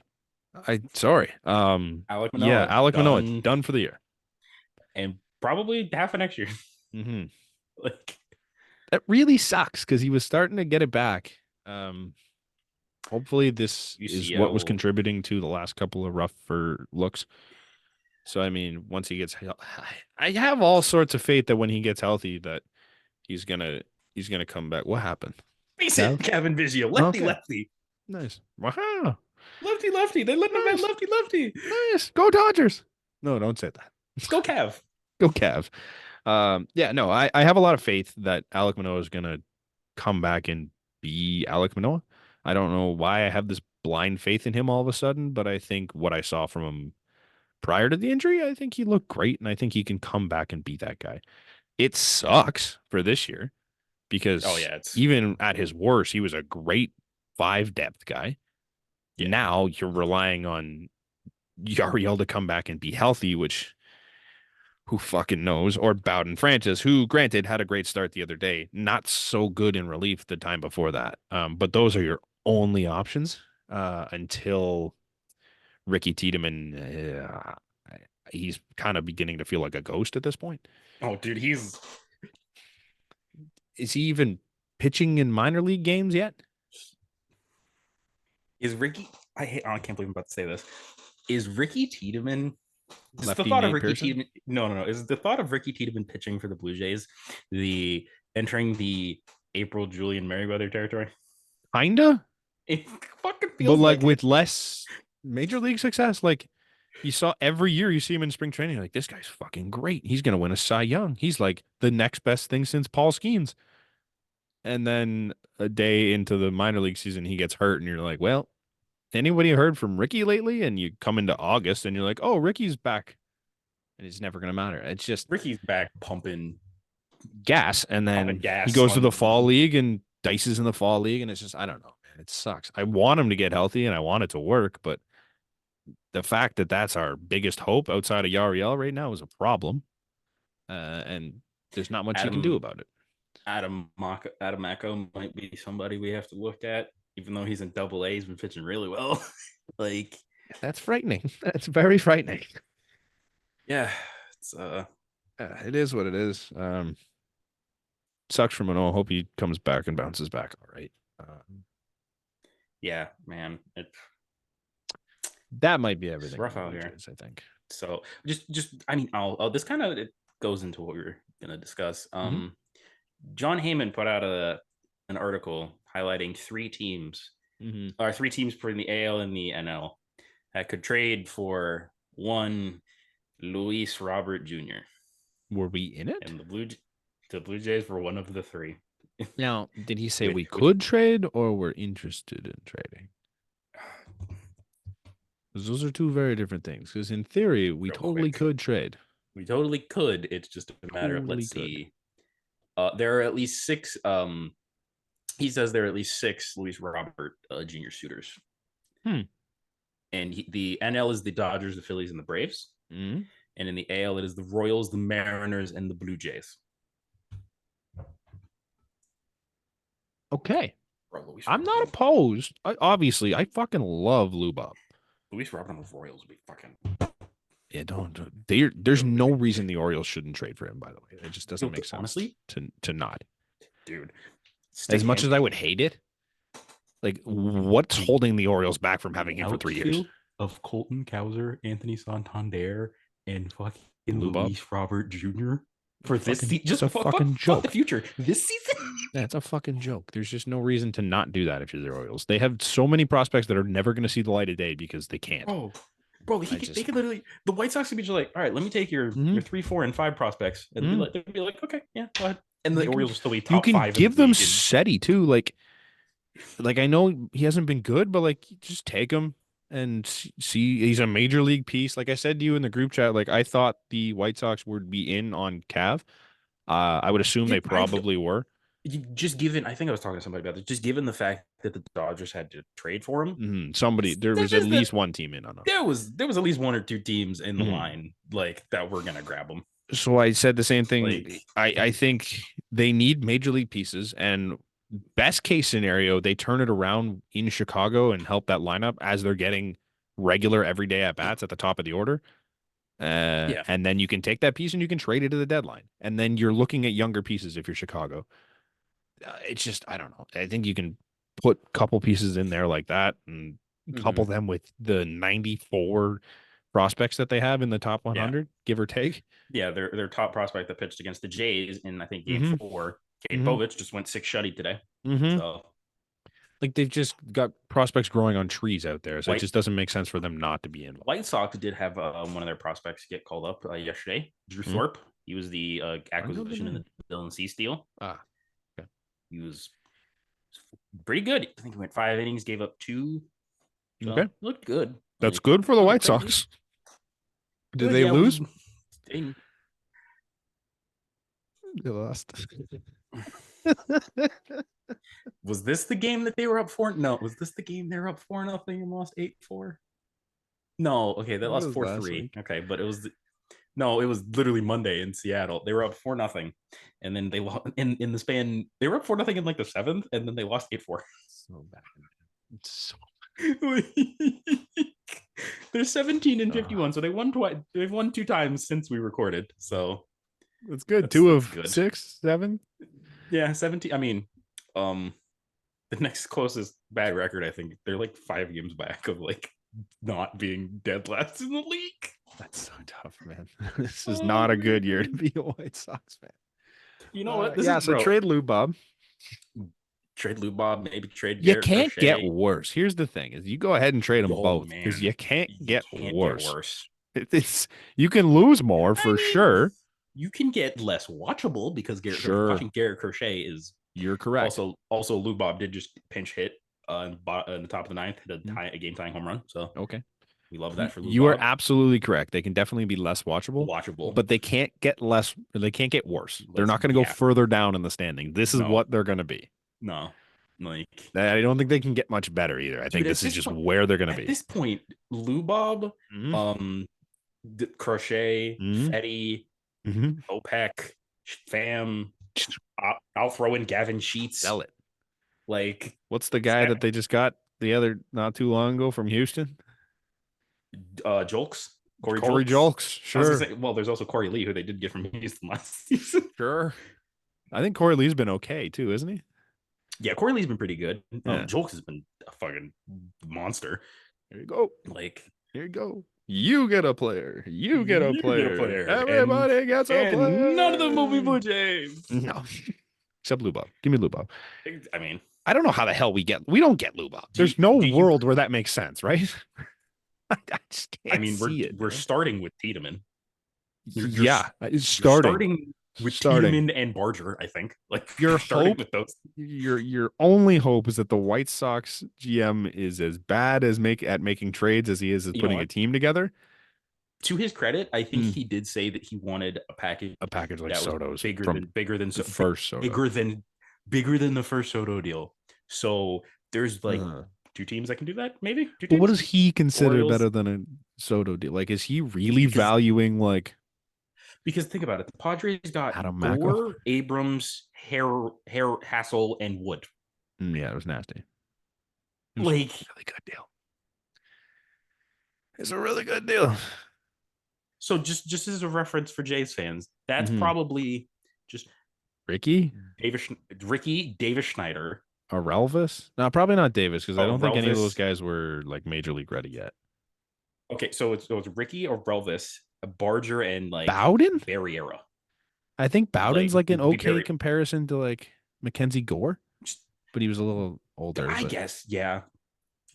sorry. Alek Yeah, Manoah Alek Manoah done, done for the year. and probably half of next year. Mm-hmm. Like That really sucks because he was starting to get it back. Hopefully this is what was UCL. contributing to the last couple of rougher looks. So I mean, once he gets, I have all sorts of faith that when he gets healthy, that he's gonna come back. What happened? Face it, Cav? Cavan Biggio, lefty, Okay, lefty, nice. Wow, lefty, lefty. They let him at nice, lefty, lefty. nice. Go Dodgers. No, don't say that. Go Cav. Go Cav. Yeah, no, I have a lot of faith that Alek Manoah is gonna come back and be Alek Manoah. I don't know why I have this blind faith in him all of a sudden, but I think what I saw from him prior to the injury, I think he looked great, and I think he can come back and be that guy. It sucks for this year Oh because yeah, it's even at his worst, he was a great 5 depth guy. yeah. Now you're relying on Yariel to come back and be healthy, which who fucking knows? Or Bowden Francis, who granted had a great start the other day, not so good in relief the time before that. But those are your only options until Ricky Tiedemann. He's kind of beginning to feel like a ghost at this point. Oh dude, he's Is he even pitching in minor league games yet? is Ricky. I can't believe I'm about to say this. Is Ricky Tiedemann just the Lefty thought of Nate Ricky Pearson? Tiedemann? No. Is the thought of Ricky Tiedemann pitching for the Blue Jays the entering the April Julian Merriweather territory? Kinda, It fucking but feels like like it. with less major league success. Like you saw every year you see him in spring training, like this guy's fucking great. He's gonna win a Cy Young. He's like the next best thing since Paul Skeens. And then a day into the minor league season, he gets hurt, and you're like, well, anybody heard from Ricky lately? And you come into August and you're like, oh, Ricky's back. And it's never gonna matter. It's just Ricky's back gas. And pumping then he gas goes to the on. fall league and dices in the fall league, and it's just I don't know, man. It sucks. I want him to get healthy and I want it to work, but the fact that that's our biggest hope outside of Yariel right now is a problem, and there's not much you can do Adam about it. Adam Mako might be somebody we have to look at, even though he's in double A, he's been pitching really well. Like, That's frightening. That's very frightening. yeah, it's It is what it is. Sucks for Manoah. Hope he comes back and bounces back all right. yeah, man, That might be it's everything on rough the out Blue here. Jays, I think. So just I mean, I'll this kind of it goes into what we were gonna discuss. Hmm. John Heyman put out an article highlighting Hmm. three teams for the AL and the NL that could trade for one Luis Robert Jr. Were we in it? and the Blue Jays were one of the three. Now, did he say we Which could trade or were interested in trading? Because those are two very different things. Because in theory, we real totally quick, could trade. we totally could. It's just a matter of Totally let's could. see. There are at least six. He says there are at least six Luis Robert Jr. suitors, Hmm. and the NL is the Dodgers, the Phillies, and the Braves, Mm-hmm. and in the AL it is the Royals, the Mariners, and the Blue Jays. Okay. Bro, Luis I'm Robert not on opposed. Obviously, I fucking love Lubob. Luis Robert on the Royals would be fucking Yeah, there's so no good. reason the Orioles shouldn't trade for him, by the way. It just doesn't make sense Honestly, to not. dude, As stick much him as I would hate it, like what's holding the Orioles back from having the him for 3 years? outfield of Colton Cowser, Anthony Santander, and fucking Lubob? Luis Robert Jr. for this season. It's Just a fucking fuck the joke. future. This season, That's a fucking joke. There's just no reason to not do that if you're the Orioles. They have so many prospects that are never going to see the light of day because they can't. bro. Bro, I they just, could literally the White Sox could be just like, all right, let me take mm-hmm, your 3, 4, and 5 prospects, and mm-hmm. they'd be like, okay, yeah, go ahead. And the you can Orioles will still be you top can 5 in the give them league. And SETI too. Like I know he hasn't been good, but like just take him and see he's a major league piece. Like I said to you in the group chat, like I thought the White Sox would be in on Cav. I would assume they I probably were. just given, I think I was talking to somebody about this. Just given the fact that the Dodgers had to trade for him, Somebody there was at there's the least one team in on him. there was at least 1 or 2 teams in the Mhm. line like that were gonna grab him. So I said the same thing. Like, I think they need major league pieces, and best case scenario, they turn it around in Chicago and help that lineup as they're getting regular everyday at bats at the top of the order. yeah, And then you can take that piece and you can trade it to the deadline. And then you're looking at younger pieces if you're Chicago. It's just, I don't know. I think you can put a couple pieces in there like that and couple mm-hmm. them with the 94 prospects that they have in the top Yeah, 100, give or take. yeah. Their top prospect that pitched against the Jays in I think Game Mm-hmm. 4, Kate Mm-hmm. Povich just went 6 shutty today. Mm-hmm. So Like they've just got prospects growing on trees out there. So it White just doesn't make sense for them not to be involved. White Sox did have one of their prospects get called up yesterday. Drew Hmm? Thorpe. He was the I know the acquisition in the name. Dylan Cease deal. Ah, okay. He was pretty good. I think he went 5 innings, gave up 2. So Okay. looked good. That's Like good for the nothing White crazy. Sox. Did Good. they Yeah, lose? they They lost. was this the game that they were up for? No, was this the game they were up 4-0 and lost 8-4? No, okay, they It lost was four last three. week. Okay, but no, it was literally Monday in Seattle. They were up 4-0, and then they lost in the span. They were up 4-0 in like the 7th, and then they lost 8-4. So bad. It's so They're 17 and uh, 51, so they won twice. They've won 2 times since we recorded. So that's good. Two that's of good. 6, 7. Yeah, 17. I mean, um, the next closest bad record, I think they're like 5 games back of like not being dead last in the league. That's so tough, man. This is not a good year to be a White Sox fan. You know what? This is Yeah, so bro. trade Lou Bob. Trade Lou Bob, maybe trade You Garrett can't get Crochet. worse. Here's the thing: is you go ahead and trade them Yo, both because man, you can't you get can't get worse. worse. It's you can lose more I for mean, sure. you can get less watchable because Sure, watching Garrett Crochet is you're correct. also Lou Bob did just pinch hit in the top of the ninth, hit Mm, a game tying home run. So okay, we love that for Lou you are Bob. absolutely correct. They can definitely be less watchable, Watchable, but they can't get less. They can't get worse. They're let's not going to go yeah, further down in the standing. This is no, what they're going to be. no, like I don't think they can get much better either. I dude, think this is just where they're going to at be. this point, Lou Bob, Mm-hmm. um, Crochet, Mm-hmm. Fetty, Mm-hmm. OPEC, Fam, I'll throw in Gavin Sheets. Sell it. Like, What's the guy that they just got the other not too long ago from Houston? Jolks, Corey Corey Jolks. Jolks. I was gonna Sure. say, well, there's also Corey Lee, who they did get from Houston last season. Sure. I think Corey Lee's been okay too, isn't he? Yeah, Corey Lee's been pretty good. Yeah. Jolks has been a fucking monster. Here you go. Like, Here you go. You get a player. You get a you get a player. player, Everybody gets a none of them will be player. Blue Jays. No. Except Lou Bob. Give me Lou Bob. I mean, I don't know how the hell we don't get Lou Bob. There's no do you? world where that makes sense, right? I just I can't mean, see it. we're Man. starting with Tiedemann. Yeah, it's You're starting. starting with Starting. Tiedemann and Barger. I think like Your you're starting hope, with those. your only hope is that the White Sox GM is as bad as making trades as he is at You know putting a what? team together. To his credit, I think Mm, he did say that he wanted a package a package like that was Soto's bigger from than bigger than the first Soto. bigger than the first Soto deal. So there's like Uh, two teams that can do that, maybe two but what teams. does he consider Orioles, better than a Soto deal? Like, is he really because valuing like think about it, the Padres got Adam Macko? Gore, Abrams, Hassel, and Wood. Yeah, it was nasty. It was a Like, really good deal. It's a really good deal. so just as a reference for Jays fans, that's Mm-hmm. probably just Ricky? Davis, Ricky, Davis Schneider, Or Relvis? No, probably not Davis because I don't think any of those Relvis. guys were like major league ready yet. Okay, so it's Ricky or Relvis, Barger, and like Bowden? Barriera. I think Bowden's Like like an okay Barry, comparison to like Mackenzie Gore, just, but he was a little older. I But guess, yeah.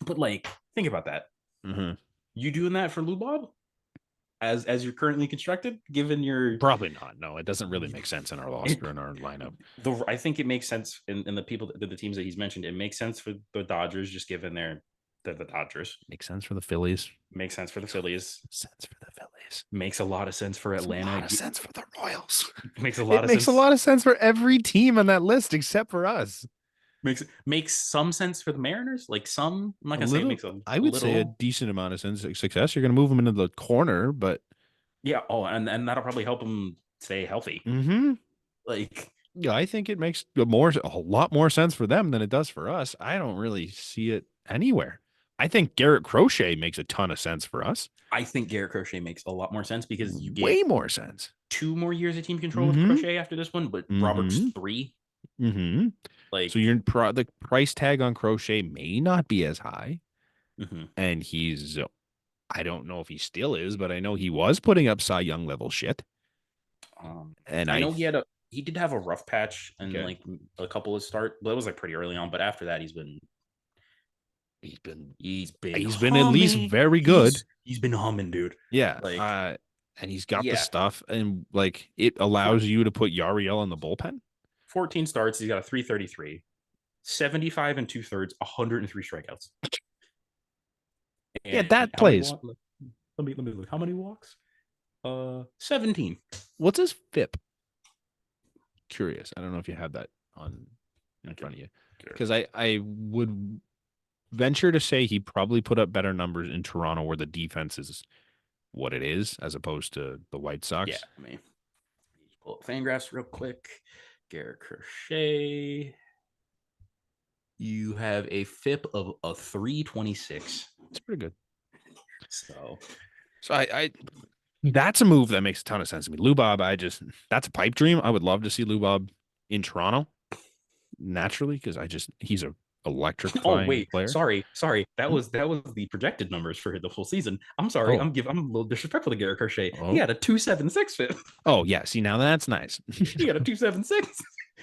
But like, think about that. Mhm. You doing that for Lou Bob as you're currently constructed, given your Probably not. No, it doesn't really make sense in our roster in our lineup. I think it makes sense in the people the teams that he's mentioned. It makes sense for the Dodgers, just given the Dodgers. Makes sense for the Phillies. Makes sense for the Phillies. Sense for the Phillies. Makes a lot of sense for Makes a Atlanta. lot of sense for the Royals. Makes a lot It of makes a sense. lot of sense for every team on that list except for us. Makes some sense for the Mariners. Like some, I'm not A gonna say it little, makes a I would say a little. decent amount of success. You're going to move them into the corner, but Yeah. Oh, and that'll probably help them stay healthy. mhm. Like, Yeah, I think it makes a lot more sense for them than it does for us. I don't really see it anywhere. I think Garrett Crochet makes a ton of sense for us. I think Garrett Crochet makes a lot more sense because you get Way more sense. 2 more years of team control with Mm-hmm. Crochet after this one, but Robert's Mm-hmm. 3. Mm-hmm. So Like, the price tag on Crochet may not be as high. mm-hmm. And I don't know if he still is, but I know he was putting up Cy Young level shit. And I know he did have a rough patch and okay. like a couple of start, but it was like pretty early on. But after that, He's been he's been he's been at least humming. very good. He's been humming, dude. Yeah. Like, And he's got the yeah, stuff and like it allows you to put Yariel in the bullpen. 14 starts. He's got a 333, 75 and 2/3, 103 strikeouts. Yeah, And that how many plays. walks? Let me look. How many walks? 17. What's his FIP? Curious. I don't know if you have that on in front of you. Because I would venture to say he probably put up better numbers in Toronto where the defense is what it is, as opposed to the White Yeah, Sox. I mean, pull up Fangraphs real quick. Garrett Crochet. You have a FIP of a 326. It's pretty good. So So I that's a move that makes a ton of sense to me. Lou Bob, that's a pipe dream. I would love to see Lou Bob in Toronto naturally because he's a oh electrifying wait, player. sorry. That Hmm? was the projected numbers for the full season. I'm sorry. Oh, I'm a little disrespectful to Garrett Crochet. He oh, had a 276 FIP. oh yeah. See now that's nice. He got a 276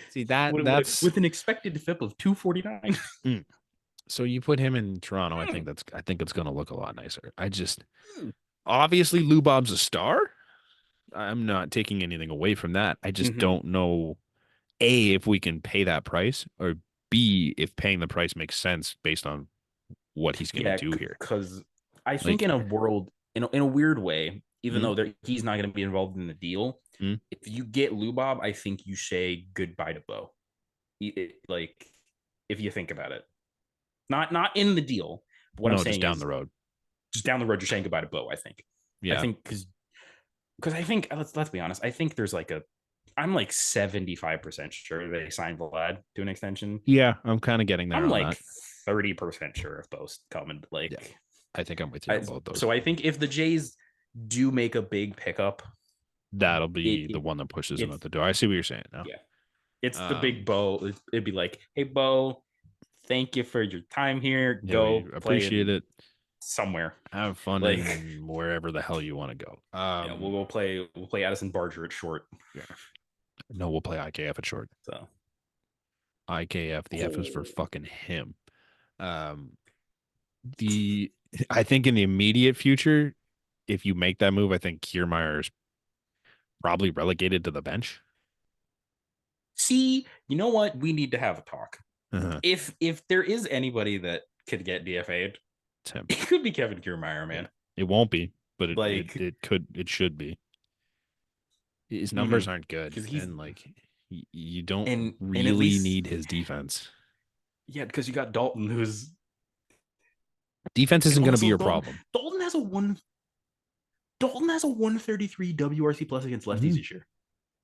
See that with, that's with an expected FIP of 249. mm. So you put him in Toronto. I think it's going to look a lot nicer. Obviously Lou Bob's a star. I'm not taking anything away from that. I just Mm-hmm. don't know A, if we can pay that price, or B, if paying the price makes sense based on what he's going to Yeah, do here. because I think Like, in a world, in a weird way, even mm, though he's not going to be involved in the deal, mm, if you get Lubob, I think you say goodbye to Bo. Like, if you think about it, not in the deal. But what I'm no, just saying down is, the road. just down the road, you're saying goodbye to Bo. I Yeah. think because I think let's be honest. I think there's like a I'm like 75% sure they signed Vlad to an extension. Yeah, I'm kind of getting there I'm on like that. 30% sure if both come and Yeah, like I think I'm with you I, on both those. so I think if the Jays do make a big pickup, That'll it, be the it one that pushes him it's out the door. I see what you're saying now. yeah, it's the big Um, Bo. It'd be like, hey Bo, thank you for your time here. yeah, we Go play appreciate in it. somewhere. Have fun Like in wherever the hell you want to go. yeah, we'll play Addison Barger at short. Yeah. No, we'll play IKF at short. So IKF, the F is for oh, fucking him. Um, the I think in the immediate future, if you make that move, I think Kiermaier is probably relegated to the bench. see, you know what? We need to have a talk. Uh-huh. If there is anybody that could get DFA'd, It's him. it could be Kevin Kiermaier, Yeah. man. It won't be, but Like, it should be. His numbers mm-hmm. aren't good, Because he's and like you don't and at really least need his defense. yeah, because you got Dalton, who's Defense and isn't going to be also your Dalton. problem. Dalton has a one. Dalton has a 133 WRC plus against lefties Mhm. this year.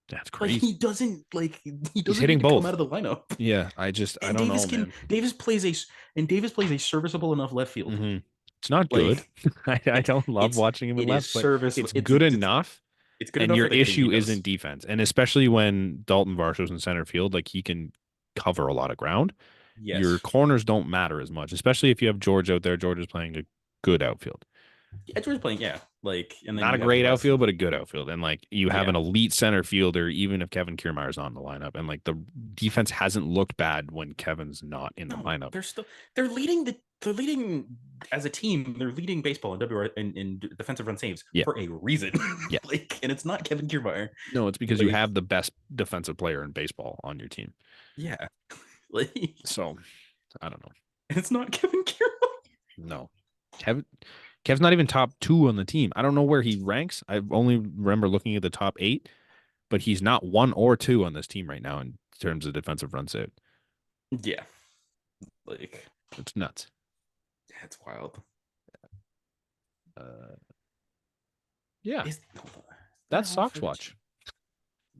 That's Like crazy. he He's doesn't hitting need to come out both. of the lineup. Yeah, I And don't know, man. Davis plays a serviceable enough left field. Hmm. It's not good. Like I it, don't love it's watching him in it is left, but service. it's good enough. It's good And enough your for the hitting he issue isn't does. defense, and especially when Dalton Varsho's in center field, like he can cover a lot of ground. Your Yes, corners don't matter as much, especially if you have George out there. George is playing a good outfield. Edgeworth's playing, yeah. Like, and then Not a you have the great rest outfield, of but a good outfield. And like you have yeah. an elite center fielder, even if Kevin Kiermaier's on the lineup. And like the defense hasn't looked bad when Kevin's not in the No, lineup. they're leading as a team. They're leading baseball in WR in defensive run saves Yeah. for a reason. Yeah. Like, and it's not Kevin Kiermaier. No, it's because you Like, have the best defensive player in baseball on your team. yeah, like So I don't know. it's not Kevin Kiermaier. No. Kevin Kev's not even top two on the team. I don't know where he ranks. I only remember looking at the top eight, but he's not one or two on this team right now in terms of defensive run save. Yeah, like It's nuts. that's wild. Uh, yeah, Is that's Sox Watch.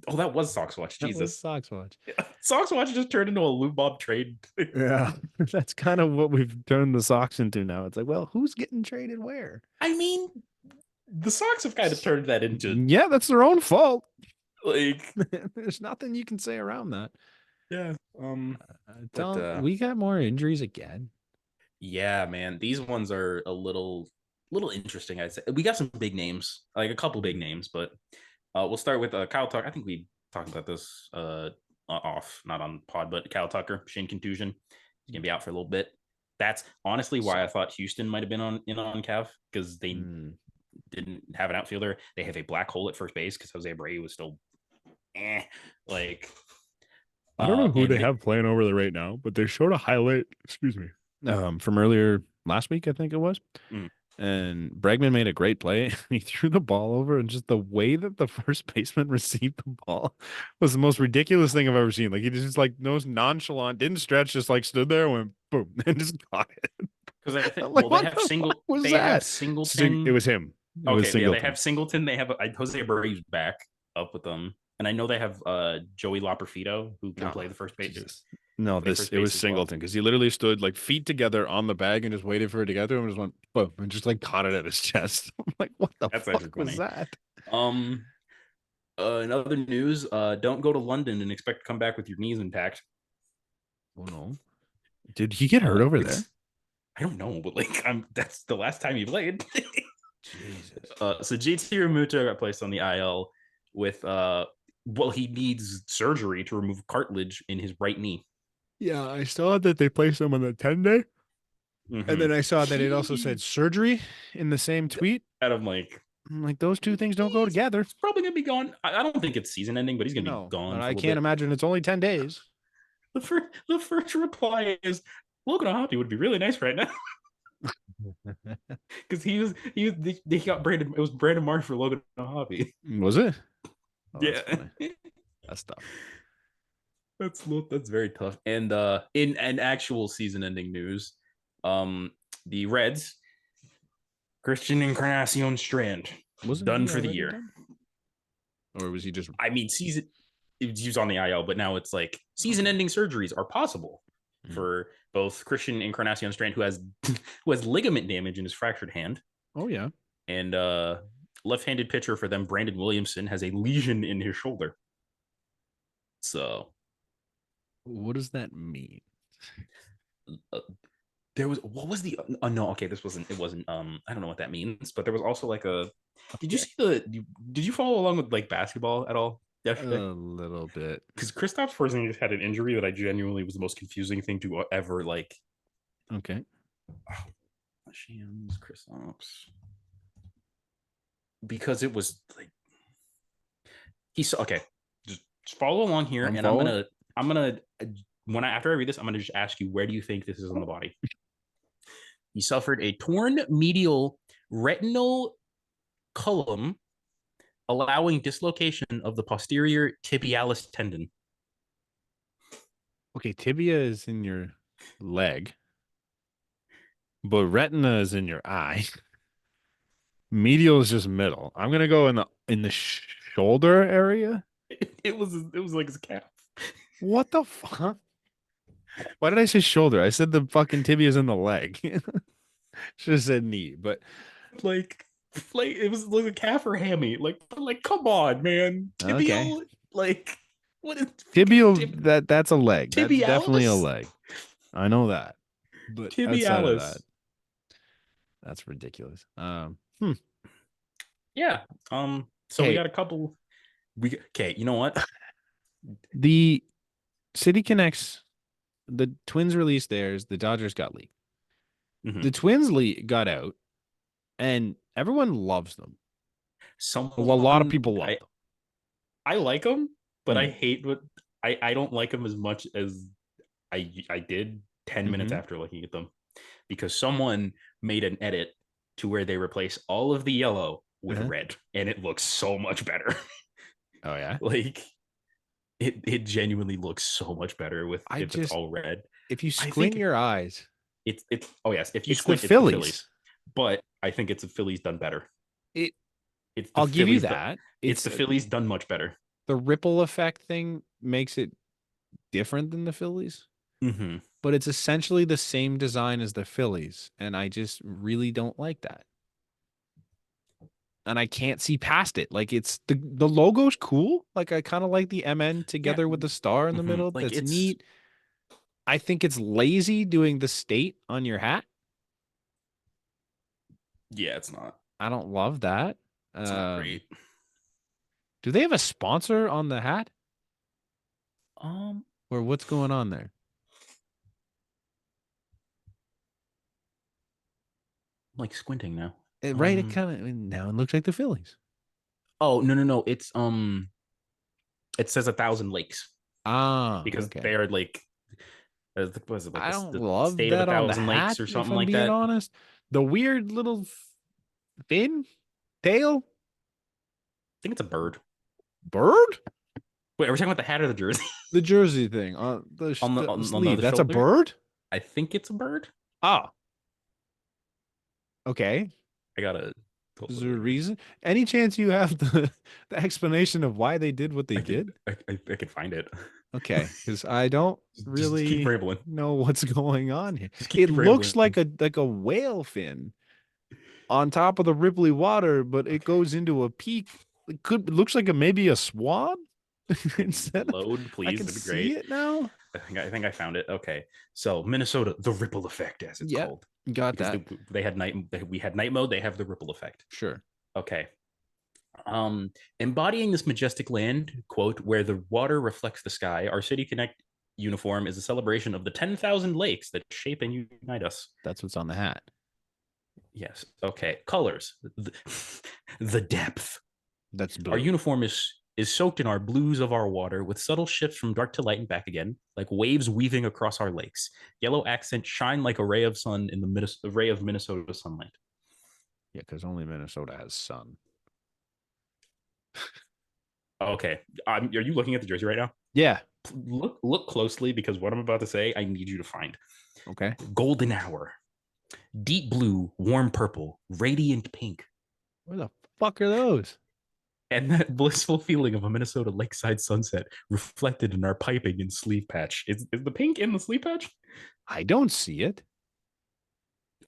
Oh, that was Sox Watch. That was Jesus, Sox Watch. Sox Watch just turned into a Lou Bob trade. Yeah, that's kind of what we've turned the Sox into now. It's like, well, who's getting traded where? I mean, the Sox have kind of turned that into Yeah, that's their own fault. like There's nothing you can say around that. yeah. But We got more injuries again. yeah, man, these ones are a little interesting. I'd say we got some big names, like a couple big names, but we'll start with Kyle Tucker. I think we talked about this off, not on pod, but Kyle Tucker, shin contusion. He's gonna be out for a little bit. That's honestly why I thought Houston might have been on Cav because they didn't have an outfielder. They have a black hole at first base because Jose Abreu was still like I don't know who and they have playing over there right now, but they showed a highlight, excuse me, from earlier last week, I think it was. Mm. And Bregman made a great play. He threw the ball over, and just the way that the first baseman received the ball was the most ridiculous thing I've ever seen. Like he just like nose nonchalant, didn't stretch, just like stood there, went boom, and just got it. because I think I'm like, they what have the fuck was they have that? It Singleton. was him. It was Okay, yeah, they Singleton. have Singleton. They have Jose Abreu's back up with them, and I know they have Joey Loperfido who can No, play the first base. Jesus. No, Play this first it was base as well. Singleton because he literally stood like feet together on the bag and just waited for it to get to him and just went boom and just like caught it at his chest. I'm like, what the That's fuck actually was funny. that? Um, in other news, don't go to London and expect to come back with your knees intact. Oh no. Did he get hurt over there? I don't know, but like that's the last time he played. Jesus. So JT Realmuto got placed on the IL with well, he needs surgery to remove cartilage in his right knee. Yeah, I saw that they placed him on the 10-day. And Mm-hmm. then I saw that it also said surgery in the same tweet. And I'm like, Those two things don't go together. he's probably gonna be gone. I don't think it's season ending, but he's gonna be No, but gone for a I little can't bit. imagine it's only 10 days. The first reply is Logan Hoppy would be really nice right now because he got Brandon. It was Brandon Marsh for Logan Hoppy. Was it? Oh, that's Yeah, funny. That's tough. that's very tough. And in an actual season-ending news, the Reds Christian Encarnacion Strand Wasn't done he for the already year. done? Or was he just I mean, season. he was on the IL, but now it's like Okay. season-ending surgeries are possible Mm. for both Christian Encarnacion Strand, who has who has ligament damage in his fractured hand, Oh yeah. and left-handed pitcher for them, Brandon Williamson, has a lesion in his shoulder. So What does that mean? uh, there was what was the no, okay, this wasn't, it wasn't I don't know what that means, but there was also like a, did you Okay. see the, did you follow along with like basketball at all A yesterday? little bit. Because Kristaps Porzingis had an injury that I genuinely was the most confusing thing to ever like. Okay. Oh, Shams Kristaps, because it was like he's okay. Just follow along here, I'm and I'm following. gonna I'm gonna when I after I read this, I'm gonna just ask you, where do you think this is on the body? He suffered a torn medial retinal column, allowing dislocation of the posterior tibialis tendon. Okay, tibia is in your leg, but retina is in your eye. Medial is just middle. I'm gonna go in the shoulder area. It was like his calf. What the fuck? Why did I say shoulder? I said the fucking tibia is in the leg. Should have said knee, but like like it was like a calf or hammy. Like come on, man. okay. Tibial, like what is freaking Tibial, that's a leg. That's definitely a tibialis? leg. I know that. But outside of that, Tibialis. that's ridiculous. Yeah. So we Hey, got a couple. We okay. You know what? the City Connects, the Twins released theirs, the Dodgers got leaked. Mm-hmm. The Twins got out, and everyone loves them. Well, a lot of Someone people love I like them, but I them. hate what I don't like them as much as I did 10 minutes Mm-hmm. after looking at them, because someone made an edit to where they replace all of the yellow with Uh-huh. red, and it looks so much better. Oh yeah. Like it genuinely looks so much better with I if it's just all red. if you I squint think your eyes, it's oh yes, if you it's the squint, it's the Phillies. Phillies, but I think it's the Phillies done better. It It's the I'll give you Phillies. that. It's It's the Phillies done much better. the ripple effect thing makes it different than the Phillies, Mm-hmm. but it's essentially the same design as the Phillies, and I just really don't like that. And I can't see past it. Like it's the logo's cool. Like I kind of like the MN Yeah. together with the star in the Mm-hmm. middle. Like That's it's neat. I think it's lazy doing the state on your hat. yeah, it's not. I don't love that. It's not Um, great. do they have a sponsor on the hat Um, or what's going on there? like squinting now. Right, it Um, kind of now it looks like the Phillies. oh no, it's it says 1,000 lakes Ah, because okay. they are like, what is it, like I the, don't the love state of a that on the thousand hat, lakes or if something I'm like being that. honest. The weird little fin tail I think it's a bird. bird, Wait, are we talking about the hat or the jersey? the jersey thing on on the the on the sleeve. other That's a shoulder? bird. I think it's a bird. Ah, okay. I gotta Is there a totally. reason? Any chance you have the explanation of why they did what they I could did? I could find it. Okay, because I don't Just keep really rambling. know what's going on here. Just It keep looks rambling. like a whale fin on top of the Ripley water, but it goes into a peak. It looks like maybe a swan instead of. Load, I please. can That'd be see great. it now. I think I found it. Okay, so Minnesota, the ripple effect, as it's Yeah, called, got because that. they had night. We had night mode. They have the ripple effect. Sure. Okay. Embodying this majestic land, quote, where the water reflects the sky, our City Connect uniform is a celebration of the 10,000 lakes that shape and unite us. That's what's on the hat. Yes. Okay. Colors. The depth. That's Our blue. uniform is soaked in our blues of our water, with subtle shifts from dark to light and back again, like waves weaving across our lakes. Yellow accents shine like a ray of sun in the ray of Minnesota sunlight. Yeah, because only Minnesota has sun. Okay. Are you looking at the jersey right now? Yeah. Look closely, because what I'm about to say, I need you to find. Okay. Golden hour, deep blue, warm purple, radiant pink. Where the fuck are those? And that blissful feeling of a Minnesota lakeside sunset reflected in our piping and sleeve patch. Is the pink in the sleeve patch? I don't see it.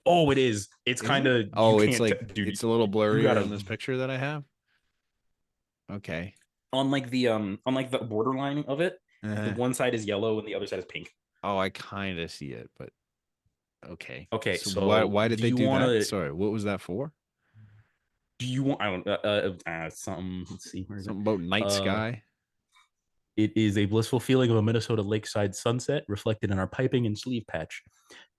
Oh, it is. It's Is kind it? of you Oh, it's can't, like dude. it's a little You blurrier gotta on this picture that I have. Okay. on like the borderline of it. The Uh, one side is yellow and the other side is pink. oh, I kind of see it, but okay. Okay, So so why did they do that? Sorry, what was that for? do you want? I don't something. Let's see, where is it? Something about night Uh, sky? it is a blissful feeling of a Minnesota lakeside sunset reflected in our piping and sleeve patch.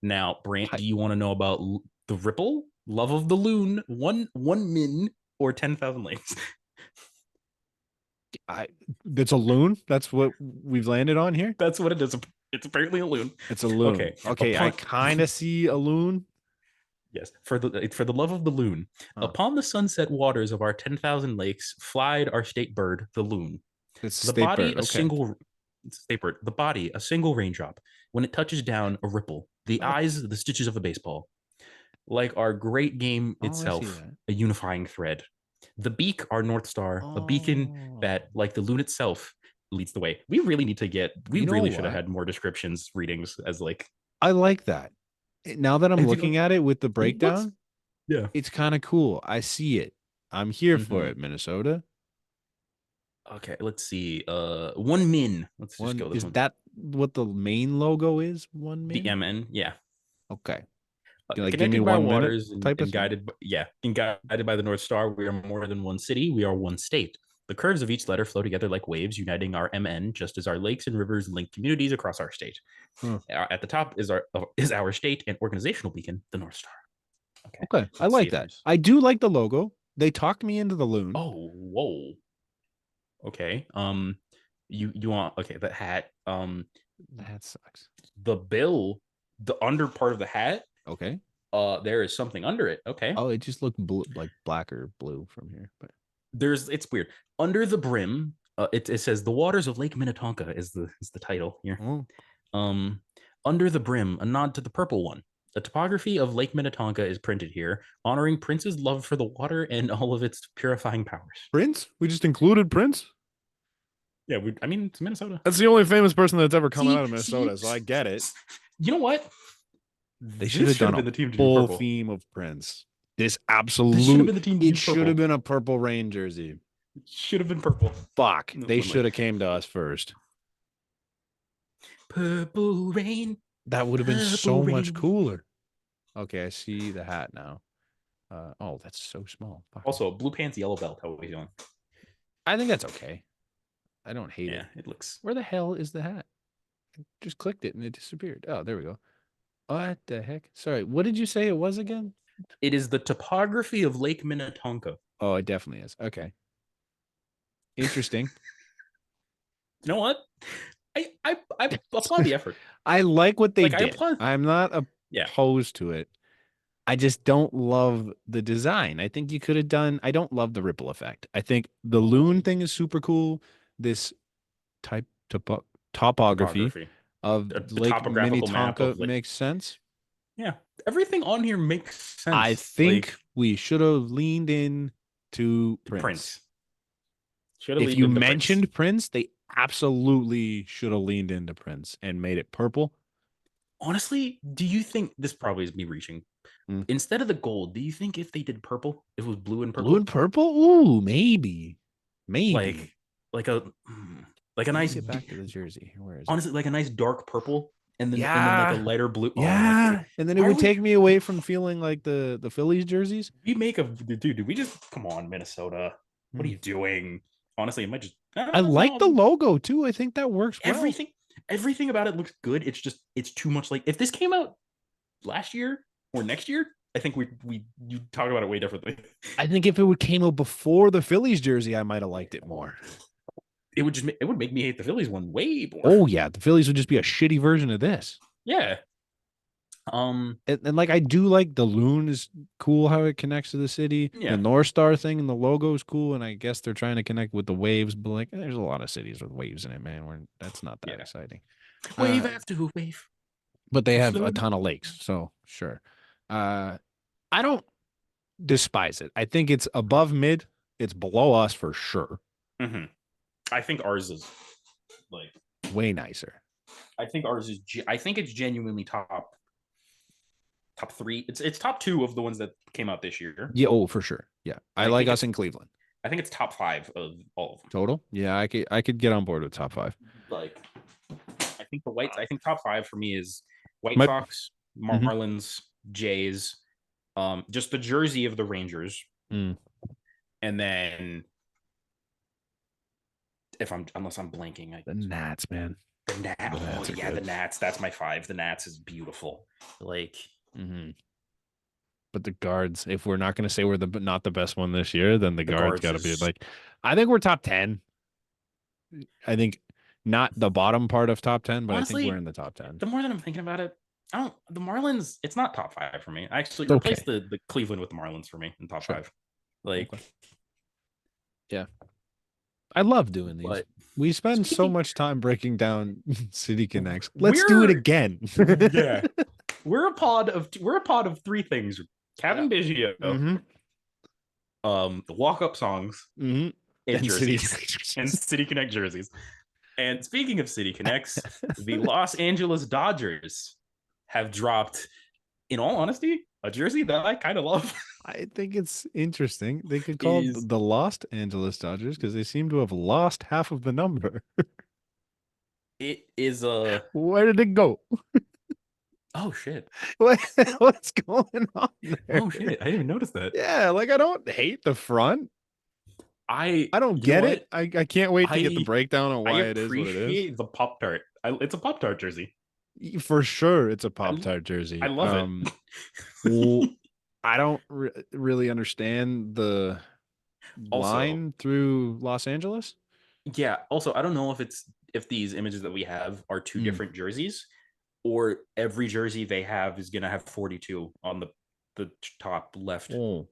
Now, Brant, Pi- do you want to know about the ripple, love of the loon, one min, or 10,000 lakes? I That's a loon. That's what we've landed on here. That's what it is. It's apparently a loon. It's a loon. Okay, Okay, I upon kind of see a loon. yes, for the love of the loon, Huh. upon the sunset waters of our 10,000 lakes, flied our state bird, the loon. It's a The state body, bird. a Okay. single state bird. The body, a single raindrop. When it touches down, a ripple. The Oh, eyes, the stitches of a baseball. Like our great game oh, I see itself, that. a unifying thread. The beak, our North Star, a beacon Oh, that, like the loon itself, leads the way. We you know really should have what? had more descriptions readings as like, I like that. Now that I'm and you know, looking at it with the it looks, breakdown, yeah. it's kind of cool. I see it. I'm here for Mm-hmm. it, Minnesota. Okay, let's see. One min. Let's just One go this is one. that what the main logo is? One The min? MN, yeah. Okay. Like give me Connected by 1 minute waters type of and thing. guided by the North Star, we are more than one city. We are one state. The curves of each letter flow together like waves, uniting our MN, just as our lakes and rivers link communities across our state. Huh. At the top is our state and organizational beacon, the North Star. Okay, Okay. I let's see like if that. there's. I do like the logo. They talked me into the loon. Oh, whoa. Okay. You want okay the hat. That sucks. The bill, the under part of the hat. Okay. There is something under it. Okay. Oh, it just looked blue, like black or blue from here. But It's weird under the brim. It says the waters of Lake Minnetonka is the title here. oh, um Under the brim, a nod to the purple one. The topography of Lake Minnetonka is printed here, honoring Prince's love for the water and all of its purifying powers. Prince? We just included Prince? Yeah, I mean it's Minnesota. That's the only famous person that's ever come out see of see Minnesota, so I get it. you know what, They should this have should done have a been the team to do full purple. theme of Prince. This This should have absolute been the team to it use should have purple. been a purple rain jersey. It should have been purple. Fuck. No, They never mind. should have came to us first. Purple rain, That would have been purple so much rain. cooler. Okay, I see the hat now. Oh, that's so small. Fucking. Also, blue pants, yellow belt. How are we doing? I think that's okay. I don't hate it. Yeah, it looks. Where the hell is the hat? I just clicked it and it disappeared. Oh, there we go. What the heck? Sorry, what did you say it was again? It is the topography of Lake Minnetonka. Oh, it definitely is. Okay. Interesting. You know what? I applaud the effort. I like what they Like I did. applaud. I'm not Yeah. opposed to it. I just don't love the design. I think you could have done. I don't love the ripple effect. I think the loon Oh, thing is super cool. This type topography topography. of The Lake topographical map Minnetonka of like makes sense. yeah. Everything on here makes I sense. think Like we should have leaned in to Prince. Prince. Should have If leaned you into Prince. mentioned Prince, they absolutely should have leaned into Prince and made it purple. Honestly, do you think this probably is me reaching? Mm. Instead of the gold, do you think if they did purple, if it was blue and Blue and purple, purple? Ooh, maybe. like Maybe. like a like a Let me nice get back to the jersey. Where is it? honestly like a nice dark purple and then like a Yeah. lighter blue. Oh, Yeah. And then it why are would we take me away from feeling like the Phillies jerseys. we make a dude? We just come on, Minnesota. What are Hmm. you doing? Honestly, it might just I like the no logo too. I think that works well. everything. Everything about it looks good. It's just it's too much. Like if this came out last year or next year, I think we you talk about it way differently. I think if it would came out before the Phillies jersey, I might have liked it more. It would make me hate the Phillies one way more. Oh yeah, the Phillies would just be a shitty version of this. Yeah. And like I do like the loon is cool how it connects to the city. The Yeah. North Star thing and the logo is cool, and I guess they're trying to connect with the waves. But like, there's a lot of cities with waves in it, man. That's not that Yeah. exciting. Wave Uh, after wave. but they have a Slow ton of lakes, so sure. I don't despise it. I think it's above mid. It's below us for sure. Mm-hmm. I think ours is like Way nicer. I think ours is I think it's genuinely top three. It's top two of the ones that came out this year, Yeah, oh, for sure. Yeah. and I like us in Cleveland. I think it's top five of all of them. Total? Yeah, I could get on board with top five. Like I think the whites. I think top five for me is White My Sox, mhm. Marlins, Jays, just the jersey of the Rangers, Mm, and then if I'm unless I'm blanking, the Nats, man. the Nat. The Oh Nats are yeah, the good. Nats. That's my five. The Nats is beautiful. Like Hmm. But the guards, if we're not going to say we're the not the best one this year, then the the guards guards got to be is like, I think we're top 10. I think not the bottom part of top 10, but I think we're honestly in the top 10. the more that I'm thinking about it, I don't. The Marlins. It's not top five for me. I actually replaced Okay. the Cleveland with the Marlins for me in top Sure. five. Like, Okay. Yeah. I love doing these. but We spend so speaking, much time breaking down City Connects. Let's do it we're again. yeah, we're a pod of three things: Yeah. Cavan Biggio, Mm-hmm. the walk up songs, Mm-hmm. and And City jerseys, and Connects. City Connect jerseys. And speaking of City Connects, the Los Angeles Dodgers have dropped, in all honesty, a jersey that I kind of love. I think it's interesting. They could It call it is the Lost Angeles Dodgers because they seem to have lost half of the number. it is a Where did it go? oh shit. What, what's going on there? Oh shit. I didn't even notice that. Yeah, like I don't hate the front. I don't You know get it. what? I can't wait to get the I breakdown on I why it is what it is. appreciate the Pop Tart. It's a Pop Tart jersey. For sure, it's a Pop I Tart I jersey. love it. Well, I don't really understand the Also, line through Los Angeles. yeah, also I don't know if these images that we have are two Mm. different jerseys or every jersey they have is going to have 42 on the top left. Oh,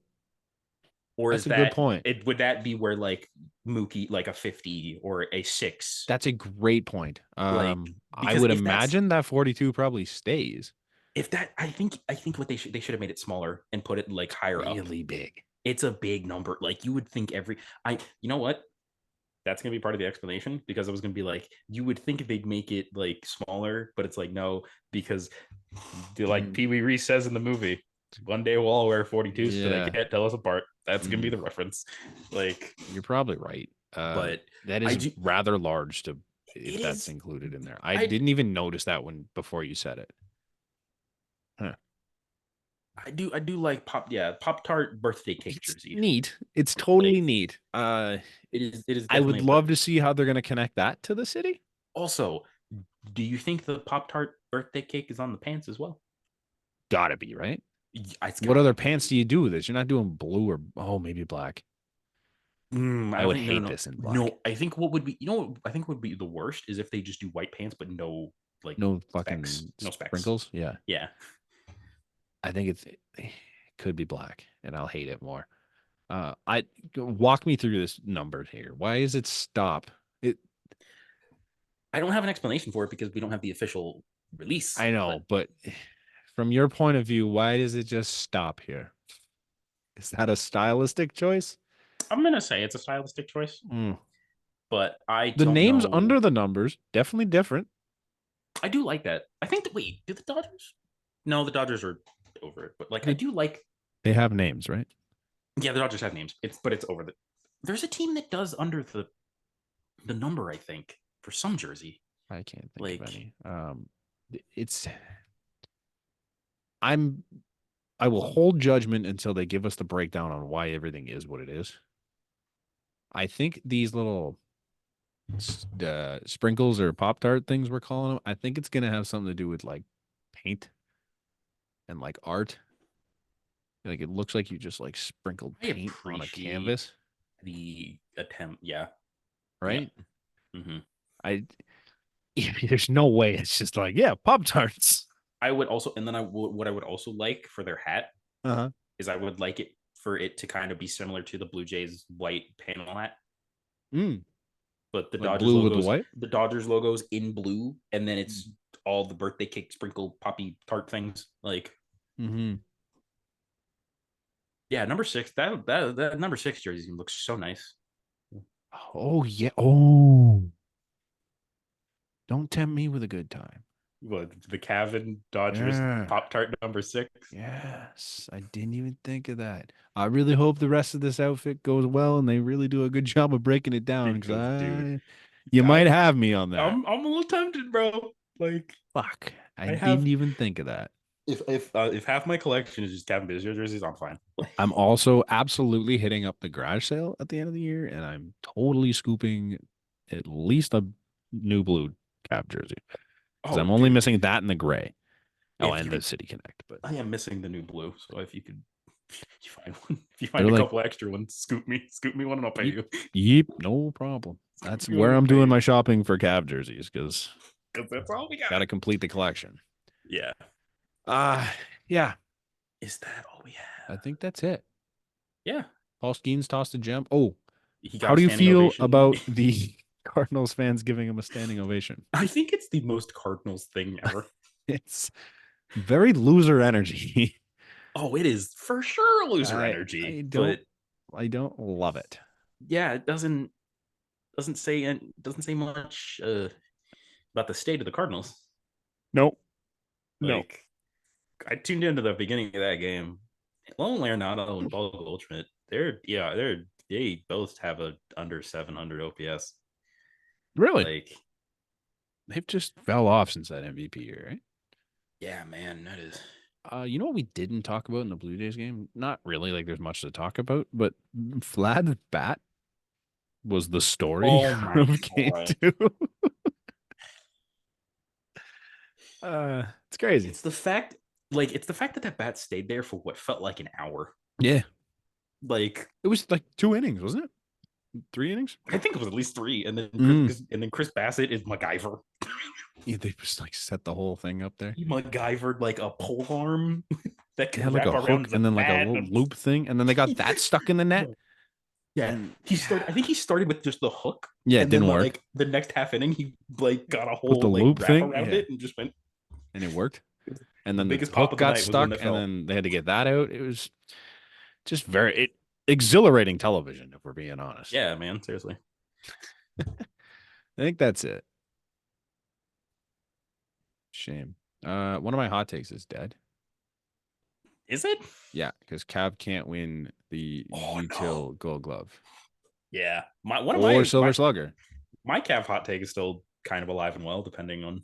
Or that's is a good that point. it would that be where like Mookie like a 50 or a 6? That's a great point. Like I because would if that's imagine that 42 probably stays if that I think what they should have made it smaller and put it like higher up. really big. It's a big number. Like you would think every I you know what? That's gonna be part of the explanation because I was gonna be like, you would think they'd make it like smaller, but it's like no, because like Mm, Pee Wee Reese says in the movie, one day we'll all wear 42 so they yeah. can't tell us apart. That's gonna be Mm, the reference. Like, you're probably right. but That I is do rather large to if it that's is included in there. I I didn't even notice that when before you said it. Huh. I do like Pop Tart birthday cake It's jersey. neat. It's Like totally neat. it is I would definitely love but to see how they're going to connect that to the city. also, do you think the Pop Tart birthday cake is on the pants as well? Gotta be, right? It's What other gotta pants be. do you do with this? You're not doing blue or maybe black. I I don't would think no hate no this in black. no. I think what would be you know what I think would be the worst is if they just do white pants but no like No specs, fucking no specs. sprinkles. Yeah. Yeah, I think it could be black and I'll hate it more. I walk me through this number here. Why is it stop? It I don't have an explanation for it because we don't have the official release. I But know, but from your point of view, why does it just stop here? Is that a stylistic choice? I'm gonna say it's a stylistic choice, Mm. but I The don't names know. under the numbers definitely different. I do like that. I think that wait, do the Dodgers? No, the Dodgers are over it. But like I They, do like they have names, right? yeah, the Dodgers have names. It's over the there's a team that does under the number, I think, for some jersey. I can't think of Like any. It's I'm I will hold judgment until they give us the breakdown on why everything is what it is. I think these little sprinkles or Pop Tart things we're calling them, I think it's gonna have something to do with like paint and like art. Like it looks like you just like sprinkled I paint on a appreciate canvas, the attempt. Yeah. Yeah. right? Hmm. I there's no way it's just like, yeah, Pop Tarts. I would also, and then what I would also like for their hat Uh-huh. is I would like it for it to kind of be similar to the Blue Jays white panel hat, Mm. but Like blue with the white. The Dodgers logos in blue, and then Mm. it's all the birthday cake sprinkle poppy tart things. Like Mm-hmm. Yeah, number six. That number six jersey looks so nice. Oh yeah. Oh, don't tempt me with a good time. What, the Cavan Dodgers Yeah. Pop Tart number six? Yes, I didn't even think of that. I really hope the rest of this outfit goes well and they really do a good job of breaking it down because Because, dude, you might I'm have me on that. I'm a little tempted, bro. Like, Fuck, I I didn't have even think of that. if half my collection is just Cavan Biggio jerseys, I'm fine. I'm also absolutely hitting up the garage sale at the end of the year, and I'm totally scooping at least a new blue cap jersey because Oh, I'm only dude, missing that and the gray. Oh, if and you the City Connect, but I am missing the new blue, so if you could, if you find one, if you find they're a like, couple extra ones, scoop me one, and I'll pay yep, you. yep, no problem. Scoop That's me one, where and I'll I'm pay doing you. my shopping for Cav jerseys because Because that's all we got got. to complete the collection. Yeah. Uh yeah, Is that all we I have? think that's it. Yeah. Paul Skeens tossed a gem. Oh, He got how a do you standing feel ovation. about the Cardinals fans giving him a standing ovation? I think it's the most Cardinals thing ever. It's very loser energy. Oh, it is for sure loser I energy, I don't but I don't love it. yeah, it doesn't say much about the state of the Cardinals. Nope. No. Like, I tuned into the beginning of that game. Lone Arenado and Paul Goldschmidt, they both have a under 700 OPS. Really? Like, They've just fell off since that MVP year, right? yeah, man, that is. You know what we didn't talk about in the Blue Jays game? Not really, like there's much to talk about, but Vlad's bat was the story Oh my of game god. two. It's crazy. It's the fact that that bat stayed there for what felt like an hour. Yeah. Like, It was like 2 innings, wasn't it? 3 innings? I think it was at least three, Mm. And then Chris Bassett is MacGyver. Yeah, they just like set the whole thing up there. He MacGyvered like a pole arm that They could had like wrap a hook around the and then like a bat. little loop thing, and then they got that stuck in the net. Yeah, And he yeah, started. I think he started with just the hook, yeah, it and then didn't work. like the next half inning, he like got a Put the whole like loop wrap thing, around yeah, it and just went. and it worked. And The then the biggest pop hook of the got night was when stuck, that and fell. then they had to get that out. It was just exhilarating television, if we're being honest. Yeah, man, seriously. I think that's it. Shame. One of my hot takes is dead. Is it? Yeah, because Cav can't win the Oh no. util Gold Glove Yeah, my one of or Silver Slugger. my Cav hot take is still kind of alive and well, depending on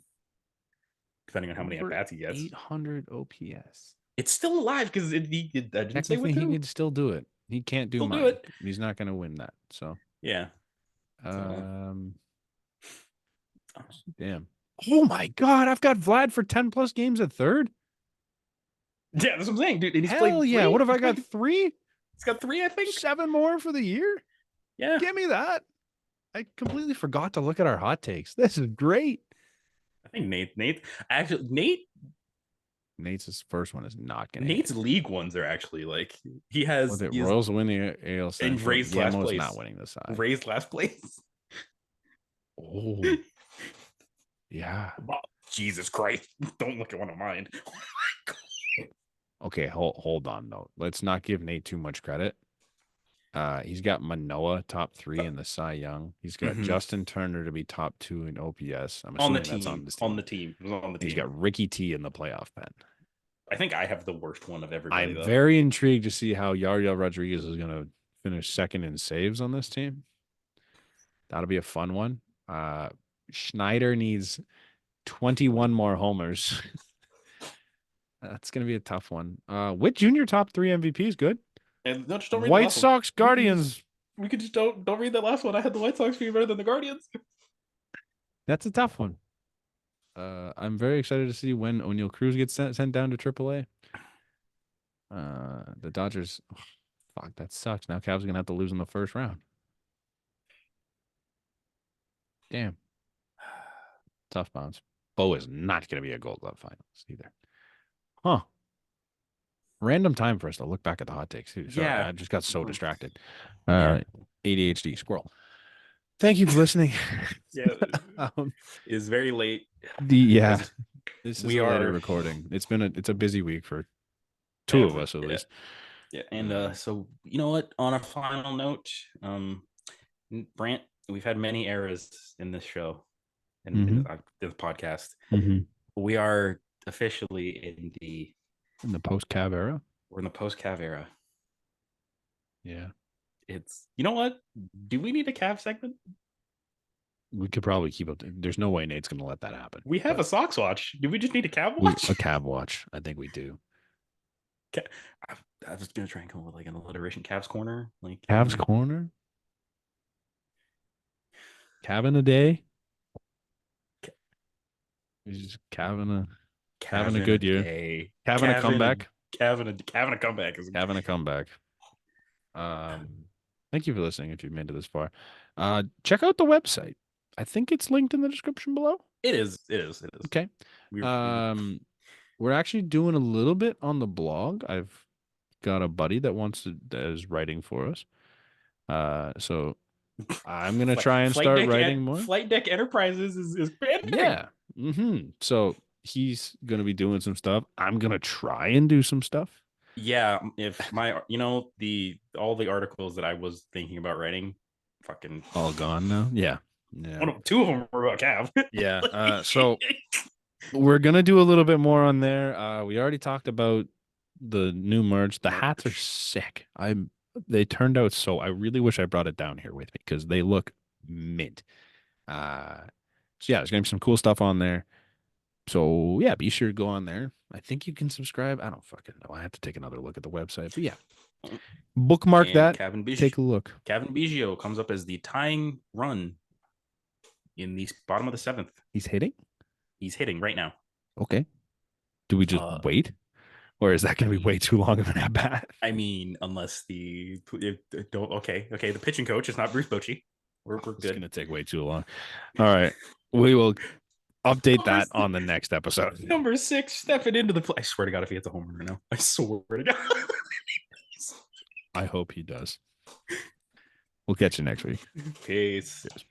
how many at Over bats he gets. 800 OPS. It's still alive because I didn't say Technically, what he to. could still do it. He can't do Still do mine. it. He's not going to win that. So, Yeah. So um, damn. Oh my God, I've got Vlad for 10 plus games at third. yeah, that's what I'm saying, dude. And he's Hell played yeah. What three. have I got? Three? He's got three, I think. 7 more for the year? Yeah. Give me that. I completely forgot to look at our hot takes. This is great. I think Nate Nate's first one is not going to hit. Nate's league ones are actually like Was it he has Royals win the AL and Central? raised last Guillermo's not place. winning this side. Raised last place. Oh, yeah. Jesus Christ. Don't look at one of mine. Oh my God. Okay, hold on though. Let's not give Nate too much credit. He's got Manoah top 3 in the Cy Young. He's got Mhm. Justin Turner to be top 2 in OPS. I'm On the assuming that's on team. this On team. the team. It was on the He's team. got Ricky T in the playoff pen. I think I have the worst one of everybody I'm though. very intrigued to see how Yariel Rodriguez is going to finish second in saves on this team. That'll be a fun one. Schneider needs 21 more homers. That's going to be a tough one. Witt Jr. top 3 MVP is good. And no, just don't read the White last one. Sox Guardians. We could just don't read that last one. I had the White Sox being better than the Guardians. That's a tough one. I'm very excited to see when O'Neill Cruz gets sent down to AAA. The Dodgers, oh, fuck, that sucks. Now Cavs are gonna have to lose in the first round. Damn, tough bounce. Bo is not gonna be a Gold Glove finalist either. Huh? Random time for us to look back at the hot takes too. Sorry, Yeah. I just got so distracted. Yeah. ADHD squirrel. Thank you for listening. Yeah. um, It's very late. yeah, this is We a later are recording. It's a busy week for two yeah, of us at yeah. least. Yeah, and so you know what? On a final note, Brant, we've had many eras in this show in Mm-hmm. this podcast. Mm-hmm. We are officially in the In the post-Cav era. we're in the post Cav era. Yeah. It's you know what? Do we need a Cav segment? We could probably keep up. There's no way Nate's going to let that happen. We have But a Sox watch. Do we just need a Cav we watch? a Cav watch. I think we do. I was gonna try and come up with like an alliteration Cavs corner, like Cav's corner. Cav in a day. He's just having a Cav in a good year. day, Having a comeback. Cav in a comeback is Having a comeback. Thank you for listening if you've made it this far. Check out the website. I think it's linked in the description below. it is. Okay. We We're actually doing a little bit on the blog. I've got a buddy that is writing for us. So I'm gonna try and start writing more. Flight Deck Enterprises is benefiting. Yeah. So he's gonna be doing some stuff. I'm gonna try and do some stuff. Yeah, if my the all the articles that I was thinking about writing, fucking All gone now. Yeah. Yeah. two of them were about Cav. Yeah. So we're gonna do a little bit more on there. We already talked about the new merch. The hats are sick. They turned out so. I really wish I brought it down here with me because they look mint. So yeah, there's gonna be some cool stuff on there. So yeah, be sure to go on there. I think you can subscribe. I don't fucking know. I have to take another look at the website. But yeah, bookmark And that. Take a look. Cavan Biggio comes up as the tying run in the bottom of the seventh. He's hitting. He's hitting right now. Okay. Do we just wait? Or is that going to be way too long of an at bat? I mean, unless don't okay, the pitching coach is not Bruce Bochy. We're good. It's going to take way too long. All right, we will update that on the next episode. Number 6, stepping into the play. I swear to God, if he hits a home run right now, I swear to God. I hope he does. We'll catch you next week. Peace. Cheers.